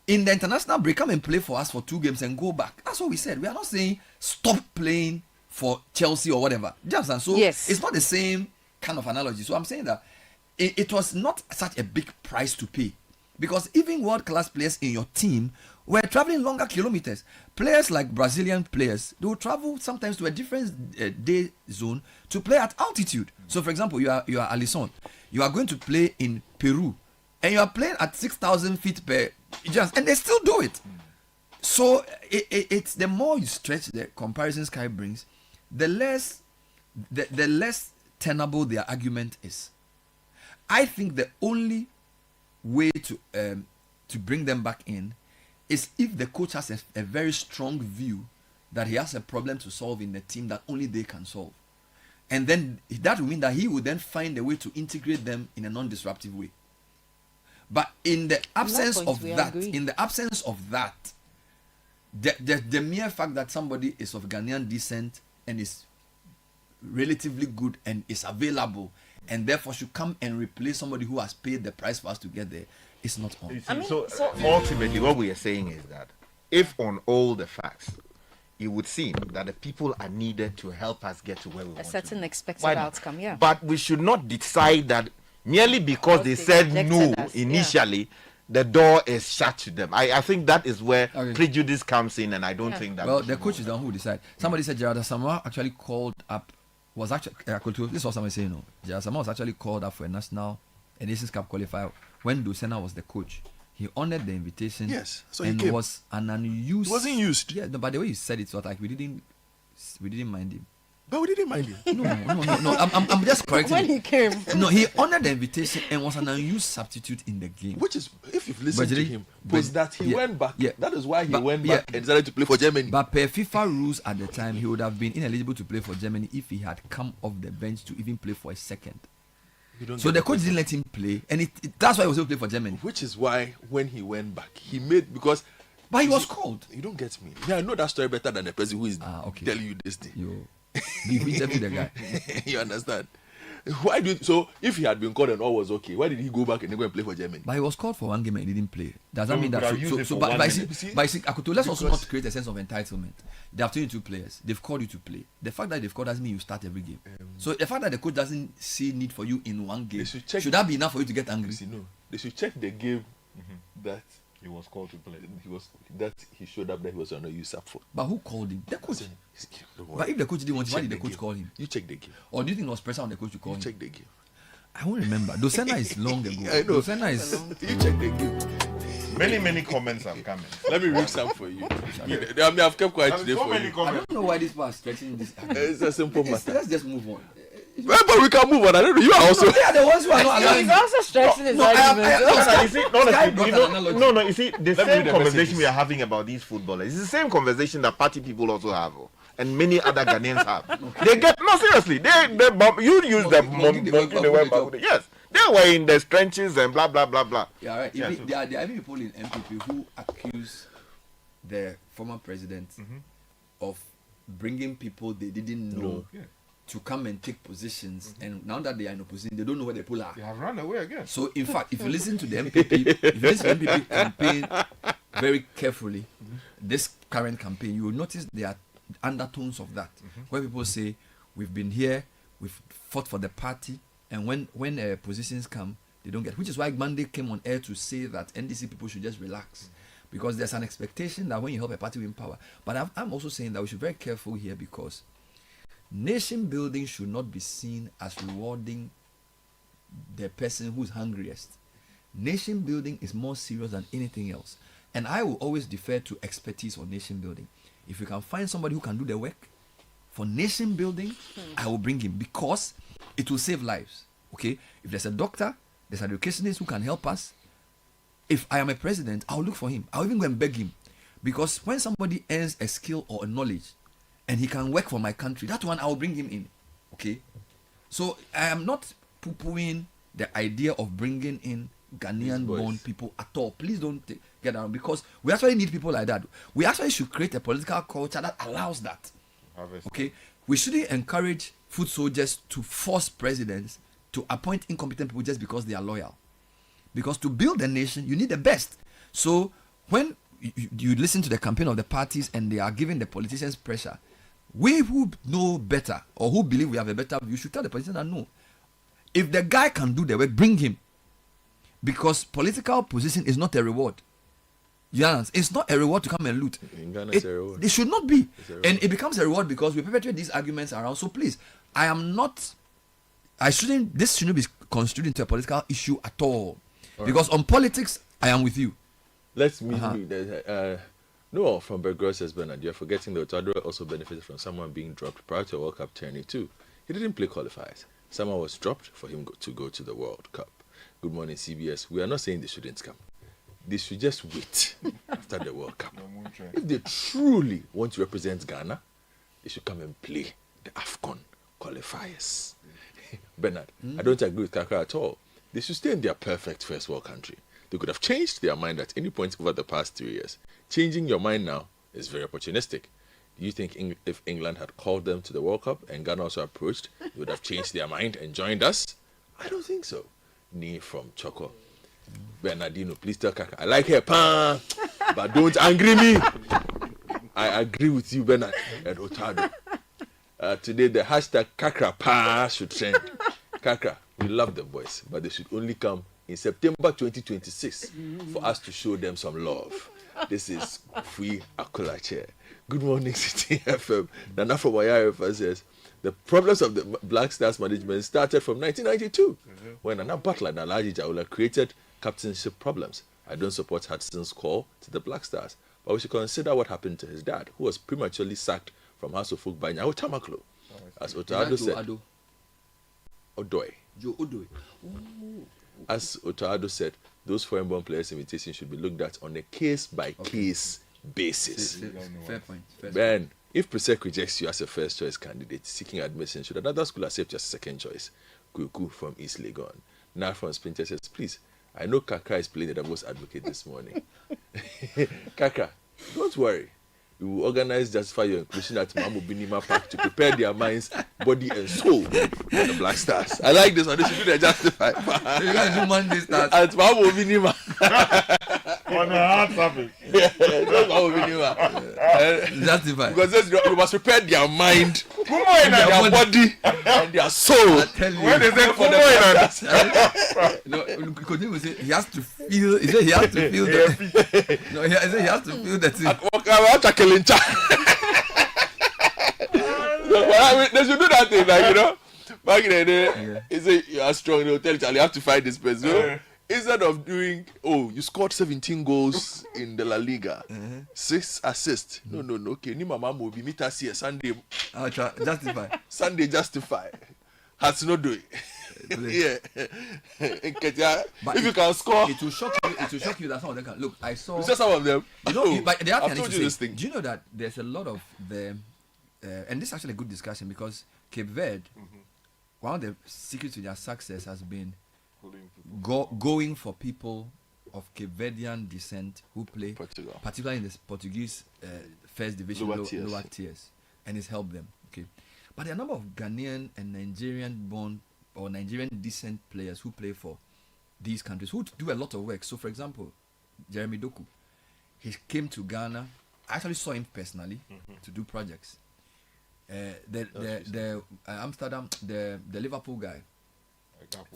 In the international break, come and play for us for 2 games and go back. That's what we said. We are not saying stop playing for Chelsea or whatever. Just and so it's not the same kind of analogy. So I'm saying that it was not such a big price to pay, because even world-class players in your team were traveling longer kilometers. Players like Brazilian players, they will travel sometimes to a different day zone to play at altitude. So, for example, you are Alisson. You are going to play in Peru, and you are playing at 6,000 feet per and they still do it. So it's the more you stretch the comparison Sky brings, the less tenable their argument is. I think the only way to bring them back in is if the coach has a very strong view that he has a problem to solve in the team that only they can solve. And then that will mean that he will then find a way to integrate them in a non-disruptive way. But in the absence of that, the mere fact that somebody is of Ghanaian descent and is relatively good and is available and therefore should come and replace somebody who has paid the price for us to get there is not on. So ultimately what we are saying is that if on all the facts, it would seem that the people are needed to help us get to where we want to. A certain expected outcome, But we should not decide that merely because they said no initially, the door is shut to them. I think that is where prejudice comes in, and I don't think that. Well, the coach is the one who decide. Somebody said Gerard Asamoah actually called up. This is what somebody saying. No, Gerard Asamoah was actually called up for a Nations Cup qualifier when Dosena was the coach. He honored the invitation. Yes, so and he was an unused. It wasn't used. Yeah, no, but the way he said it was like we didn't mind him. But we didn't mind him. No. I'm just correcting. When he came. No, he honored the invitation and was an unused substitute in the game. Which is, if you've listened to him, was that he went back. Yeah. That is why he went back and decided to play for Germany. But per FIFA rules at the time, he would have been ineligible to play for Germany if he had come off the bench to even play for a second. So the coach didn't let him play, and that's why he was able to play for Germany. Which is why when he went back, he made But he was called. You don't get me. Yeah, I know that story better than the person who is telling you this thing. You interview the guy. You understand? Why so if he had been called and all was okay, why did he go back and go and play for Germany? But he was called for one game and he didn't play. Does that mean that? Let's also not create a sense of entitlement. They have 22 players. They've called you to play. The fact that they've called doesn't mean you start every game. So the fact that the coach doesn't see need for you in one game, should that be enough for you to get angry? No, they should check the game that he was called to play. He showed up that he was on a USAP for. But who called him? The coach. But if the coach didn't want him, why did the coach call him? You check the game. Or do you think there was pressure on the coach to call him? Check the game. I won't remember. Dosena is long ago. I know. Dosena is. You check the game. Many comments have come in. Let me read some for you. I mean, I've kept quiet today So for many you. I comments. don't know why this was stretching this. It's a simple matter. Let's just move on. Well, but we can move on. I don't know. You are also. They are the ones who are not allowing. He's also stretching his No, argument. You see, honestly, Sky brought you an know, analogy. no, you see, the me same read the conversation messages. we are having about these footballers is the same conversation that party people also have, and many other Ghanaians have. They get no seriously. You use the Monkey monkey the World word. Yes, they were in the trenches and blah blah blah blah. Yeah, right. Yeah, There are even people in MPP who accuse the former president of bringing people they didn't know to come and take positions, and now that they are in opposition, they don't know where the people are. They have run away again. So, in fact, if you listen to the MPP, if you listen to the MPP campaign very carefully, this current campaign, you will notice there are undertones of that, where people say, we've been here, we've fought for the party, and when positions come, they don't get. Which is why Monday came on air to say that NDC people should just relax, because there's an expectation that when you help a party win power. But I'm also saying that we should be very careful here, because nation building should not be seen as rewarding the person who's hungriest. Nation building is more serious than anything else. And I will always defer to expertise on nation building. If you can find somebody who can do the work for nation building, I will bring him, because it will save lives. Okay? If there's a doctor, there's an educationist who can help us. If I am a president, I'll look for him. I'll even go and beg him. Because when somebody earns a skill or a knowledge, and he can work for my country, that one I will bring him in. Okay? So I am not poo-pooing the idea of bringing in Ghanaian born people at all. Please don't get around, because we actually need people like that. We actually should create a political culture that allows that. Okay? We shouldn't encourage foot soldiers to force presidents to appoint incompetent people just because they are loyal. Because to build a nation, you need the best. So when you listen to the campaign of the parties and they are giving the politicians pressure, we who know better, or who believe we have a better view, should tell the politician that no. If the guy can do the work, bring him. Because political position is not a reward. You understand? It's not a reward to come and loot. In Ghana, it's a reward. It should not be. And it becomes a reward because we perpetuate these arguments around. So please, this shouldn't be construed into a political issue at all. Because on politics, I am with you. Let's meet me. Noah from Bergros says, Bernard, you're forgetting that Odoi also benefited from someone being dropped prior to a World Cup tourney too. He didn't play qualifiers. Someone was dropped for him to go to the World Cup. Good morning, CBS. We are not saying they shouldn't come. They should just wait after the World Cup. If they truly want to represent Ghana, they should come and play the AFCON qualifiers. Bernard, I don't agree with Kakra at all. They should stay in their perfect first world country. They could have changed their mind at any point over the past 3 years. Changing your mind now is very opportunistic. Do you think if England had called them to the World Cup and Ghana also approached, they would have changed their mind and joined us? I don't think so. Nee from Choco. Bernardino, please tell Kaka, I like her, but don't angry me. I agree with you, Bernard and Otado. Today, the hashtag Kakra Pa should trend. Kakra, we love the boys, but they should only come in September 2026 for us to show them some love. This is Free Akulache. Good morning, City FM. Nana from YRF says, the problems of the Black Stars management started from 1992 when Nana Butler and Alhaji Jaula created captainship problems. I don't support Hudson's call to the Black Stars, but we should consider what happened to his dad, who was prematurely sacked from House of Folk by Nyawo Tamaklo. As Otado said, Odoi. As Otado said, those foreign-born players' invitations should be looked at on a case-by-case basis. Fair point. Ben, if Presec rejects you as a first-choice candidate seeking admission, should another school accept you as a second choice? Kuku from East Legon. Now from Sprinter says, please, I know Kaka is playing the devil's advocate this morning. Kaka, don't worry. We will organize Justify Your Inclusion at Mamu Binima Park to prepare their minds, body, and soul for the Black Stars. I like this one. They should do the Justify. You guys do Monday start at Mamu Binima. On a hard topic. Mamu Binima. Justify. Because you must prepare their mind, their body, and their soul. When they say Kumo no, continue with it. He has to feel. He said he has to feel that. No, he said he has to feel that. They should do that thing, like, Back in the day, he said you are strong. They'll tell you have to fight this person. Instead of doing, you scored 17 goals in the La Liga, 6 assists. No. Okay, ni mama mo be meet us here Sunday. Justify. Sunday justify. Hudson-Odoi. Yeah. Nketiah, if you can score, it will shock you. It will shock you that some of them can. Look, I saw. You saw some of them. You know, but the other I've thing I told need you to this say, thing. do you know that there's a lot of the, and this is actually a good discussion because Cape Verde, one of the secrets to their success has been going for people of Cape Verdean descent who play, Portugal. particularly in the Portuguese first division, lower tiers, and it's helped them. Okay, but there are a number of Ghanaian and Nigerian born or Nigerian descent players who play for these countries who do a lot of work. So, for example, Jeremy Doku, he came to Ghana. I actually saw him personally to do projects. The Amsterdam, the Liverpool guy,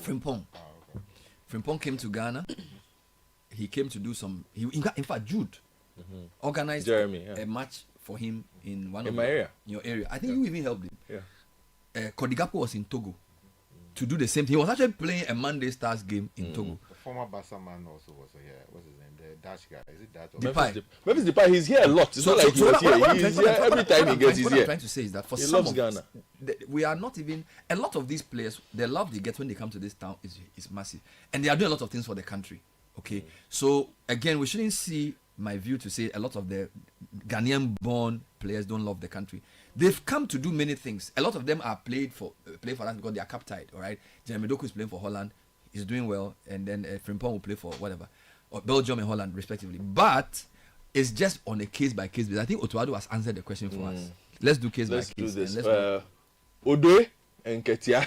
Frimpong. Frimpong came to Ghana. He came to do some. In fact, Jude organized a match for him in one of your area. I think you even helped him. Yeah. Kodigapo was in Togo to do the same thing. He was actually playing a Monday Stars game in Togo. The former Barca man also was here. What's his name? The Dutch guy. Is it that? Memphis Depay, he's here a lot. It's not like he was here. He's here every time he gets. He's here. What I'm trying to say is that for some of Ghana, we are not even. A lot of these players, the love they get when they come to this town is massive, and they are doing a lot of things for the country. Okay, so again, we shouldn't see my view to say a lot of the Ghanaian-born players don't love the country. They've come to do many things. A lot of them are play for us because they are cup tied. All right, Jeremy Doku is playing for Holland, he's doing well, and then Frimpong will play for whatever, or Belgium and Holland respectively. But it's just on a case by case basis. I think Otuado has answered the question for us. Let's do case by case. Do this. Odoi and Nketiah,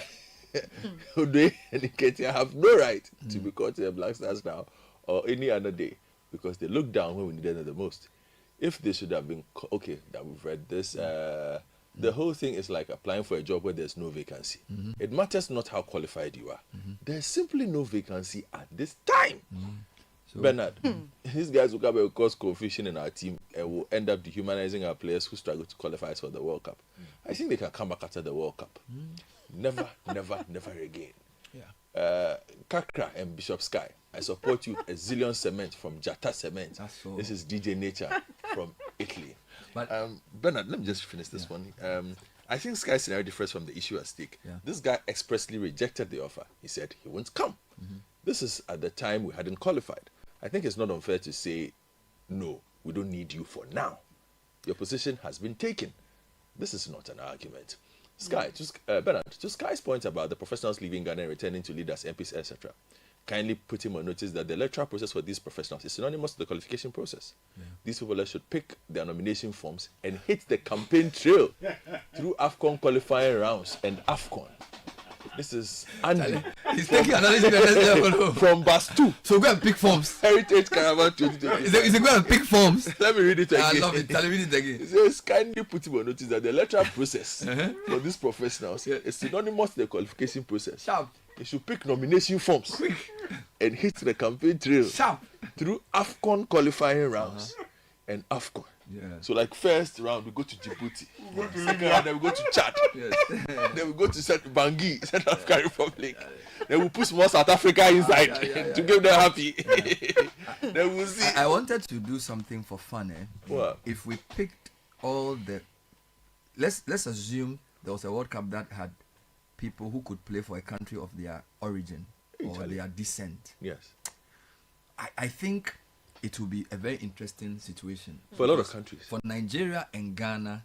Odoi and Nketiah have no right to be caught in the Black Stars now or any other day, because they looked down when we needed them the most. If they should have been okay, that we've read this. The whole thing is like applying for a job where there's no vacancy. It matters not how qualified you are. There's simply no vacancy at this time. So, Bernard, these guys will come and cause confusion in our team and will end up dehumanizing our players who struggle to qualify for the World Cup. I think they can come back after the World Cup. Never again. Kakra and Bishop Sky, I support you. A zillion cement from Jata Cement. This is DJ Nature from Italy. But Bernard, let me just finish this one. I think Sky's scenario differs from the issue at stake. This guy expressly rejected the offer. He said he won't come. This is at the time we hadn't qualified. I think it's not unfair to say, no, we don't need you for now. Your position has been taken. This is not an argument. Sky, Bernard, to Sky's point about the professionals leaving Ghana and returning to lead as MPs, etc., kindly put him on notice that the electoral process for these professionals is synonymous to the qualification process. These people should pick their nomination forms and hit the campaign trail through AFCON qualifying rounds and AFCON. This is Andy. He's taking another level from Bus 2. So go and pick forms. Heritage Caravan 2020. Is it go and pick forms? Let me read it again. I love it. Tell me read it again. It says, kindly put him on notice that the electoral process for these professionals is synonymous to the qualification process. Sharp. They should pick nomination forms and hit the campaign trail through AFCON qualifying rounds and AFCON. So like first round we go to Djibouti, second round then we go to Chad, then we go to Bangui, Central African Republic, then we put more South Africa inside to give them happy. Then we'll see. I wanted to do something for fun. What? If we picked all the, let's assume there was a World Cup that had people who could play for a country of their origin or their descent. Yes. I think it will be a very interesting situation for a lot of countries. For Nigeria and Ghana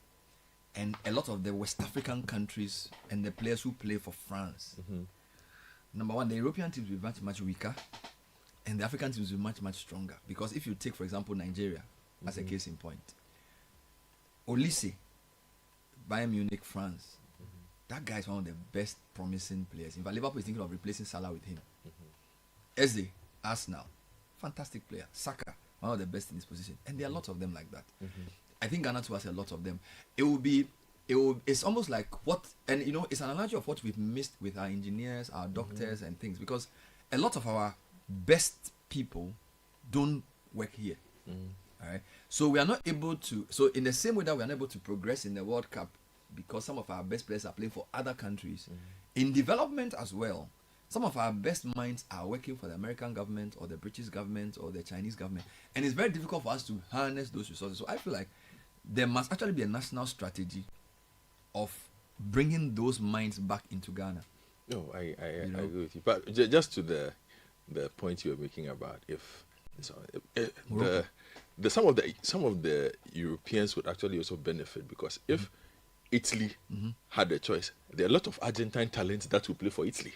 and a lot of the West African countries and the players who play for France. Number one, the European teams will be much, much weaker and the African teams will be much, much stronger. Because if you take, for example, Nigeria as a case in point, Olise, Bayern Munich, France, that guy is one of the best promising players. In fact, Liverpool is thinking of replacing Salah with him. Eze, Arsenal, fantastic player. Saka, one of the best in his position. And there are lots of them like that. I think Ghana too has a lot of them. It's almost like what, and you know, it's an analogy of what we've missed with our engineers, our doctors and things, because a lot of our best people don't work here. All right. So we are not able to, so in the same way that we are not able to progress in the World Cup because some of our best players are playing for other countries. In development as well, some of our best minds are working for the American government or the British government or the Chinese government, and it's very difficult for us to harness those resources. So I feel like there must actually be a national strategy of bringing those minds back into Ghana. No, I agree with you. But just to the point you were making about if some of the Europeans would actually also benefit, because if Italy had a choice, there are a lot of Argentine talents that will play for Italy.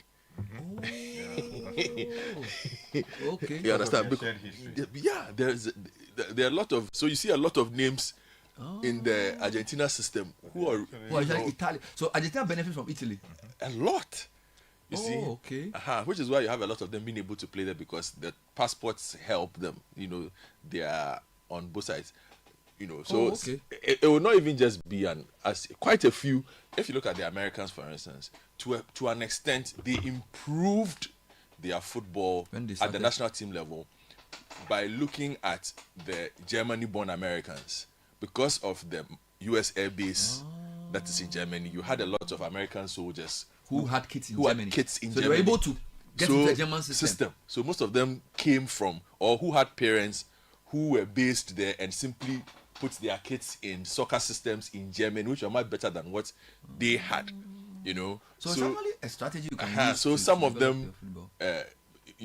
Okay. You understand? Yeah, there are a lot of, so you see a lot of names in the Argentina system who are Italian. So Argentina benefits from Italy a lot. You see, okay. Which is why you have a lot of them being able to play there, because the passports help them. You know, they are on both sides. You know, so it will not even just be as quite a few. If you look at the Americans, for instance, to an extent, they improved their football at the national team level by looking at the Germany-born Americans. Because of the U.S. Air Base that is in Germany, you had a lot of American soldiers who had kids in Germany. So they were able to get into the German system. So most of them came from, or who had parents who were based there and simply put their kids in soccer systems in Germany, which are much better than what they had. You know, so it's actually a strategy you can use. So some of them,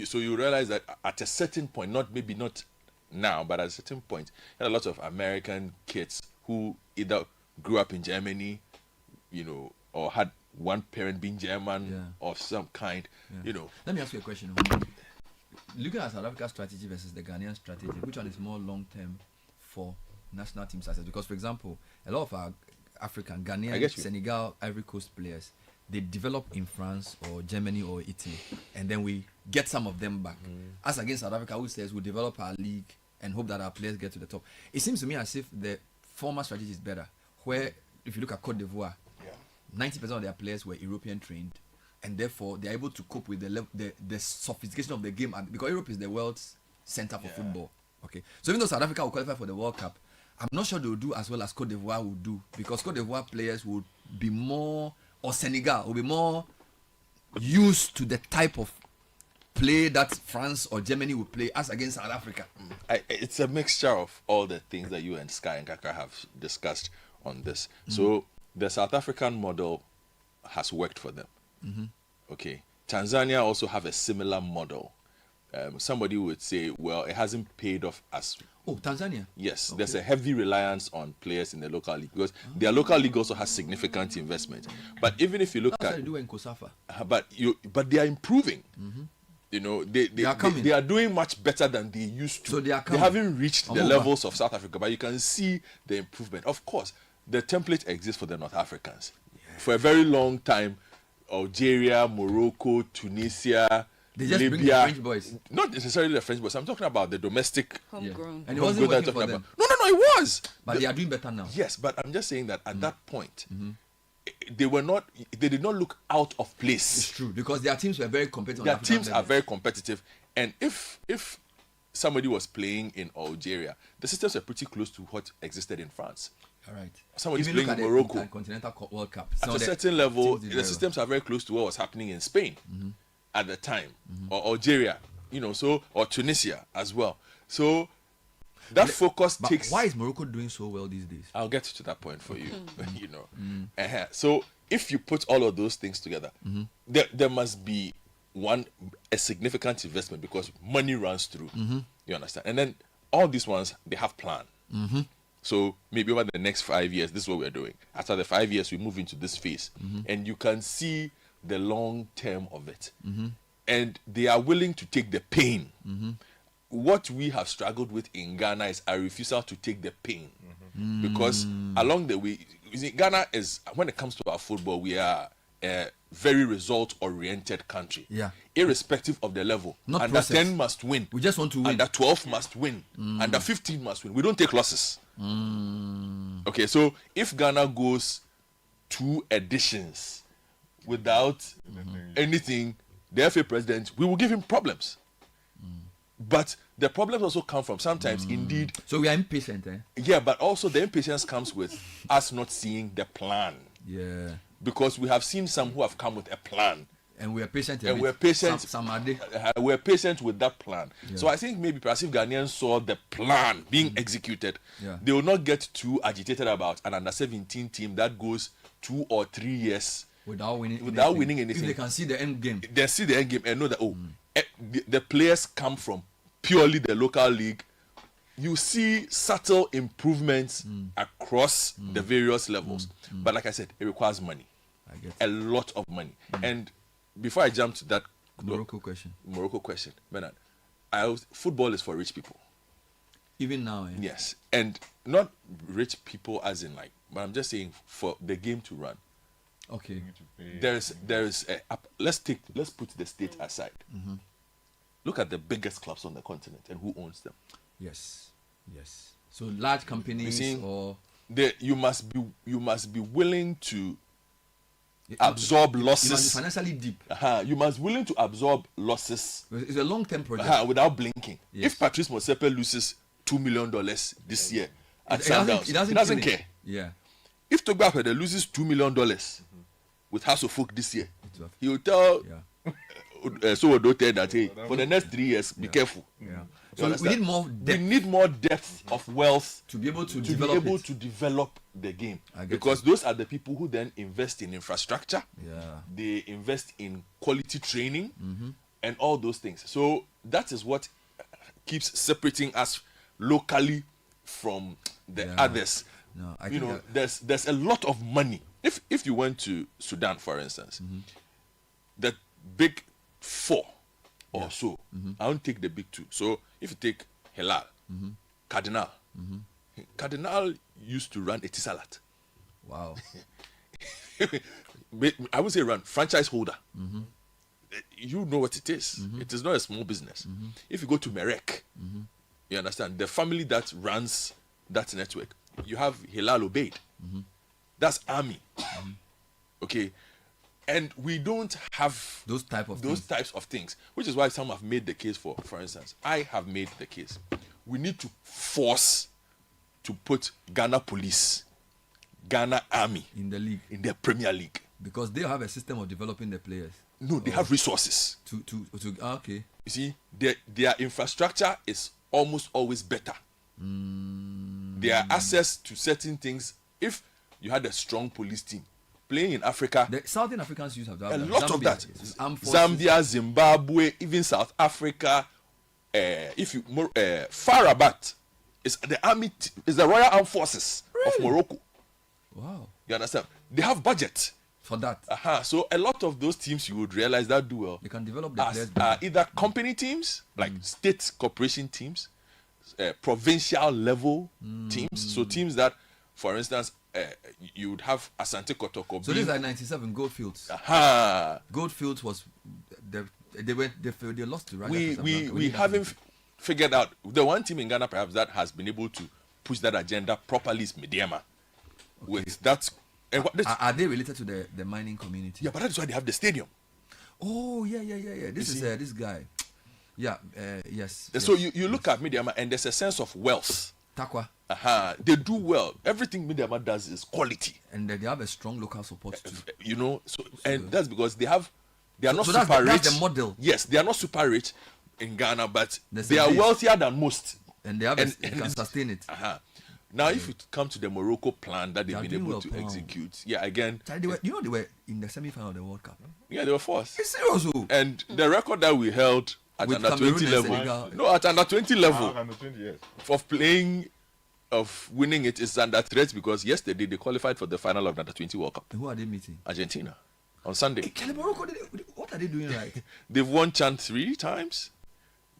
so you realize that at a certain point, maybe not now, but at a certain point, there are a lot of American kids who either grew up in Germany, you know, or had one parent being German of some kind, you know. Let me ask you a question. Looking at South Africa's strategy versus the Ghanaian strategy, which one is more long-term for national team success? Because, for example, a lot of our African, Ghanaian, Senegal, Ivory Coast players, they develop in France or Germany or Italy, and then we get some of them back. As against South Africa, who says we develop our league and hope that our players get to the top. It seems to me as if the former strategy is better, where if you look at Cote d'Ivoire, 90% of their players were European trained, and therefore they are able to cope with the sophistication of the game, because Europe is the world's center for football. Okay, so even though South Africa will qualify for the World Cup, I'm not sure they will do as well as Cote d'Ivoire will do, because Cote d'Ivoire players would be more, or Senegal will be more used to the type of play that France or Germany will play as against South Africa. It's a mixture of all the things that you and Sky and Kaka have discussed on this. So the South African model has worked for them. Okay, Tanzania also have a similar model. Somebody would say, well, it hasn't paid off as... Oh, Tanzania? Yes, there's a heavy reliance on players in the local league, because their local league also has significant investment. But even if you look at... They do in Kosafa. But they are improving. You know, they are doing much better than they used to. So they haven't reached the levels of South Africa, but you can see the improvement. Of course, the template exists for the North Africans. For a very long time, Algeria, Morocco, Tunisia, they just Libya, bring the French boys. Not necessarily the French boys. I'm talking about the domestic. Homegrown. And it wasn't working for them. No, it was. But they are doing better now. Yes, but I'm just saying that at that point, they did not look out of place. It's true, because their teams were very competitive. Their teams are very competitive, and if somebody was playing in Algeria, the systems were pretty close to what existed in France. All right. Somebody's playing in Morocco. Continental World Cup. At a certain level, the systems are very close to what was happening in Spain at the time, or Algeria, you know, or Tunisia as well. So that focus takes. Why is Morocco doing so well these days? I'll get to that point for you. You know, so if you put all of those things together, there must be a significant investment, because money runs through. You understand? And then all these ones, they have plan. So maybe over the next 5 years, this is what we're doing. After the 5 years, we move into this phase, and you can see the long term of it. And they are willing to take the pain. What we have struggled with in Ghana is a refusal to take the pain, because along the way, you see, Ghana is, when it comes to our football, we are a very result-oriented country. Irrespective of the level. Not Under process. 10 must win. We just want to win. Under 12 must win. Under 15 must win. We don't take losses. Okay, so if Ghana goes 2 editions without anything, the FA president, we will give him problems. But the problems also come from sometimes, indeed. So we are impatient, eh? Yeah, but also the impatience comes with us not seeing the plan. Yeah. Because we have seen some who have come with a plan. And we are patient. And we're patient. Some are there. We're patient with that plan. Yeah. So I think maybe perhaps if Ghanaians saw the plan being executed, Yeah. they will not get too agitated about an under-17 team that goes 2 or 3 years without winning anything. If they can see the end game. They see the end game and know that the players come from purely the local league. You see subtle improvements across the various levels. But like I said, it requires money. I get a lot of money. And before I jump to that Morocco question, Bernard, football is for rich people. Even now, eh? Yes, and not rich people as in like, but I'm just saying for the game to run. Okay. There's let's put the state aside. Look at the biggest clubs on the continent and who owns them. Yes. So large companies you must be willing to absorb losses. You must be financially deep. You must be willing to absorb losses. It's a long-term project. Without blinking. Yes. If Patrice Motsepe loses $2 million this year at Sundowns, he doesn't care. Yeah. If Togba Apede loses $2 million with House of Folk this year, he will tell Odoi that hey, for the next 3 years, be careful. Yeah. So we need more depth. We need more depth of wealth to be able to develop the game. Because those are the people who then invest in infrastructure. Yeah. They invest in quality training and all those things. So that is what keeps separating us locally from the others. No, there's a lot of money. If you went to Sudan, for instance, the big 4 or so, I won't take the big 2. So if you take Hilal, Cardinal, Cardinal used to run Etisalat. Wow. I would say run franchise holder. You know what it is. It is not a small business. If you go to Merek, you understand the family that runs that network. You have Hilal Obeid. That's army. Okay. And we don't have those types of things, which is why some have made the case for instance, I have made the case. We need to force to put Ghana Police, Ghana Army in the league, in the Premier League, because they have a system of developing the players. No, they have resources. Okay. You see, their infrastructure is almost always better. Their access to certain things. If you had a strong police team playing in Africa, the Southern Africans used to have a lot Zambia, of that. Zambia, Zimbabwe, even South Africa. If you far Rabat is the army, is the Royal Armed Forces of Morocco. Wow. You understand? They have budget for that. So a lot of those teams you would realize that do well. They can develop their players either company teams, like state corporation teams, provincial level teams. So teams that, for instance, you would have Asante Kotoko. So this is like 97 Goldfields. Goldfields was they lost to Raja. We haven't figured out the one team in Ghana perhaps that has been able to push that agenda properly is Mediama. Okay. With that, are they related to the mining community? Yeah, but that's why they have the stadium. Oh yeah. This is this guy. Yeah. Yes. So you look at Mediama and there's a sense of wealth. Takwa. They do well. Everything Mediama does is quality, and they have a strong local support too. And that's because they are not super rich. That's the model. Yes, they are not super rich in Ghana, but they are wealthier than most, and they can sustain it. Now, if you come to the Morocco plan that they've been able to execute, again, they were in the semi-final of the World Cup. Yeah, they were fourth. It's serious. And the record that we held at with under 20 level, at under 20 level, of playing, of winning it is under threat because yesterday they qualified for the final of the under 20 World Cup. And who are they meeting? Argentina on Sunday. Morocco, what are they doing right? They've won CHAN 3 times.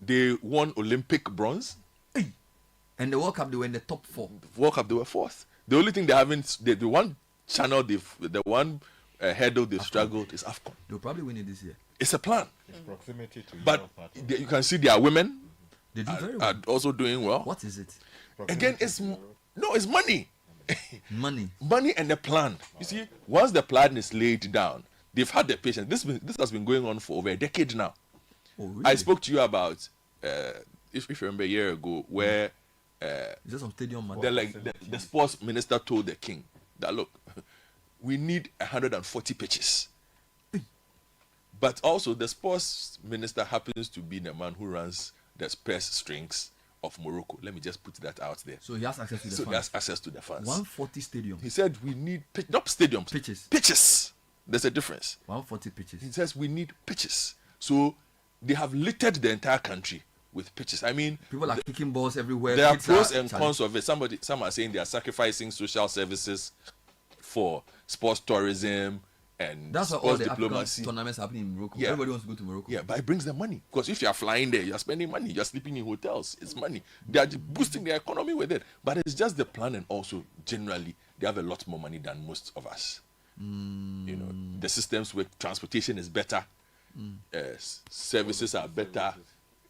They won Olympic bronze. And the World Cup, they were in the top 4. World Cup, they were fourth. The only thing they haven't, the one channel the one hurdle they've struggled is AFCON. They'll probably win it this year. It's a plan. It's proximity to but you can see their women they do very well. Are also doing well. What is it? Again, it's money. Money and the plan. You see, once the plan is laid down, they've had the patience. This has been going on for over a decade now. Oh, really? I spoke to you about if you remember a year ago where is there some stadium money? the sports minister told the king that look, we need 140 pitches. But also, the sports minister happens to be the man who runs the purse strings of Morocco. Let me just put that out there. So he has access to the funds. So he has access to the funds. 140 stadiums. He said we need not stadiums. Pitches. Pitches. There's a difference. 140 pitches. He says we need pitches. So they have littered the entire country with pitches. I mean, people are kicking balls everywhere. There are pros and cons of it. Some are saying they are sacrificing social services for sports tourism and that's sports why all the diplomacy. African tournaments happening in Morocco. Yeah. Everybody wants to go to Morocco. Yeah, but it brings them money. Because if you are flying there, you are spending money. You are sleeping in hotels. It's money. They are boosting their economy with it. But it's just the plan, and also generally they have a lot more money than most of us. You know, the systems with transportation is better. Services are better.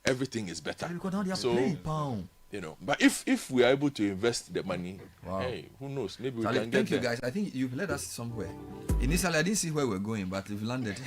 Everything is better. Yeah, because now they are paying pound. You know, but if we are able to invest the money, wow. Hey, who knows? Maybe we Charlie, can get thank you there. guys. I think you've led us somewhere. Initially, I didn't see where we're going, but we've landed.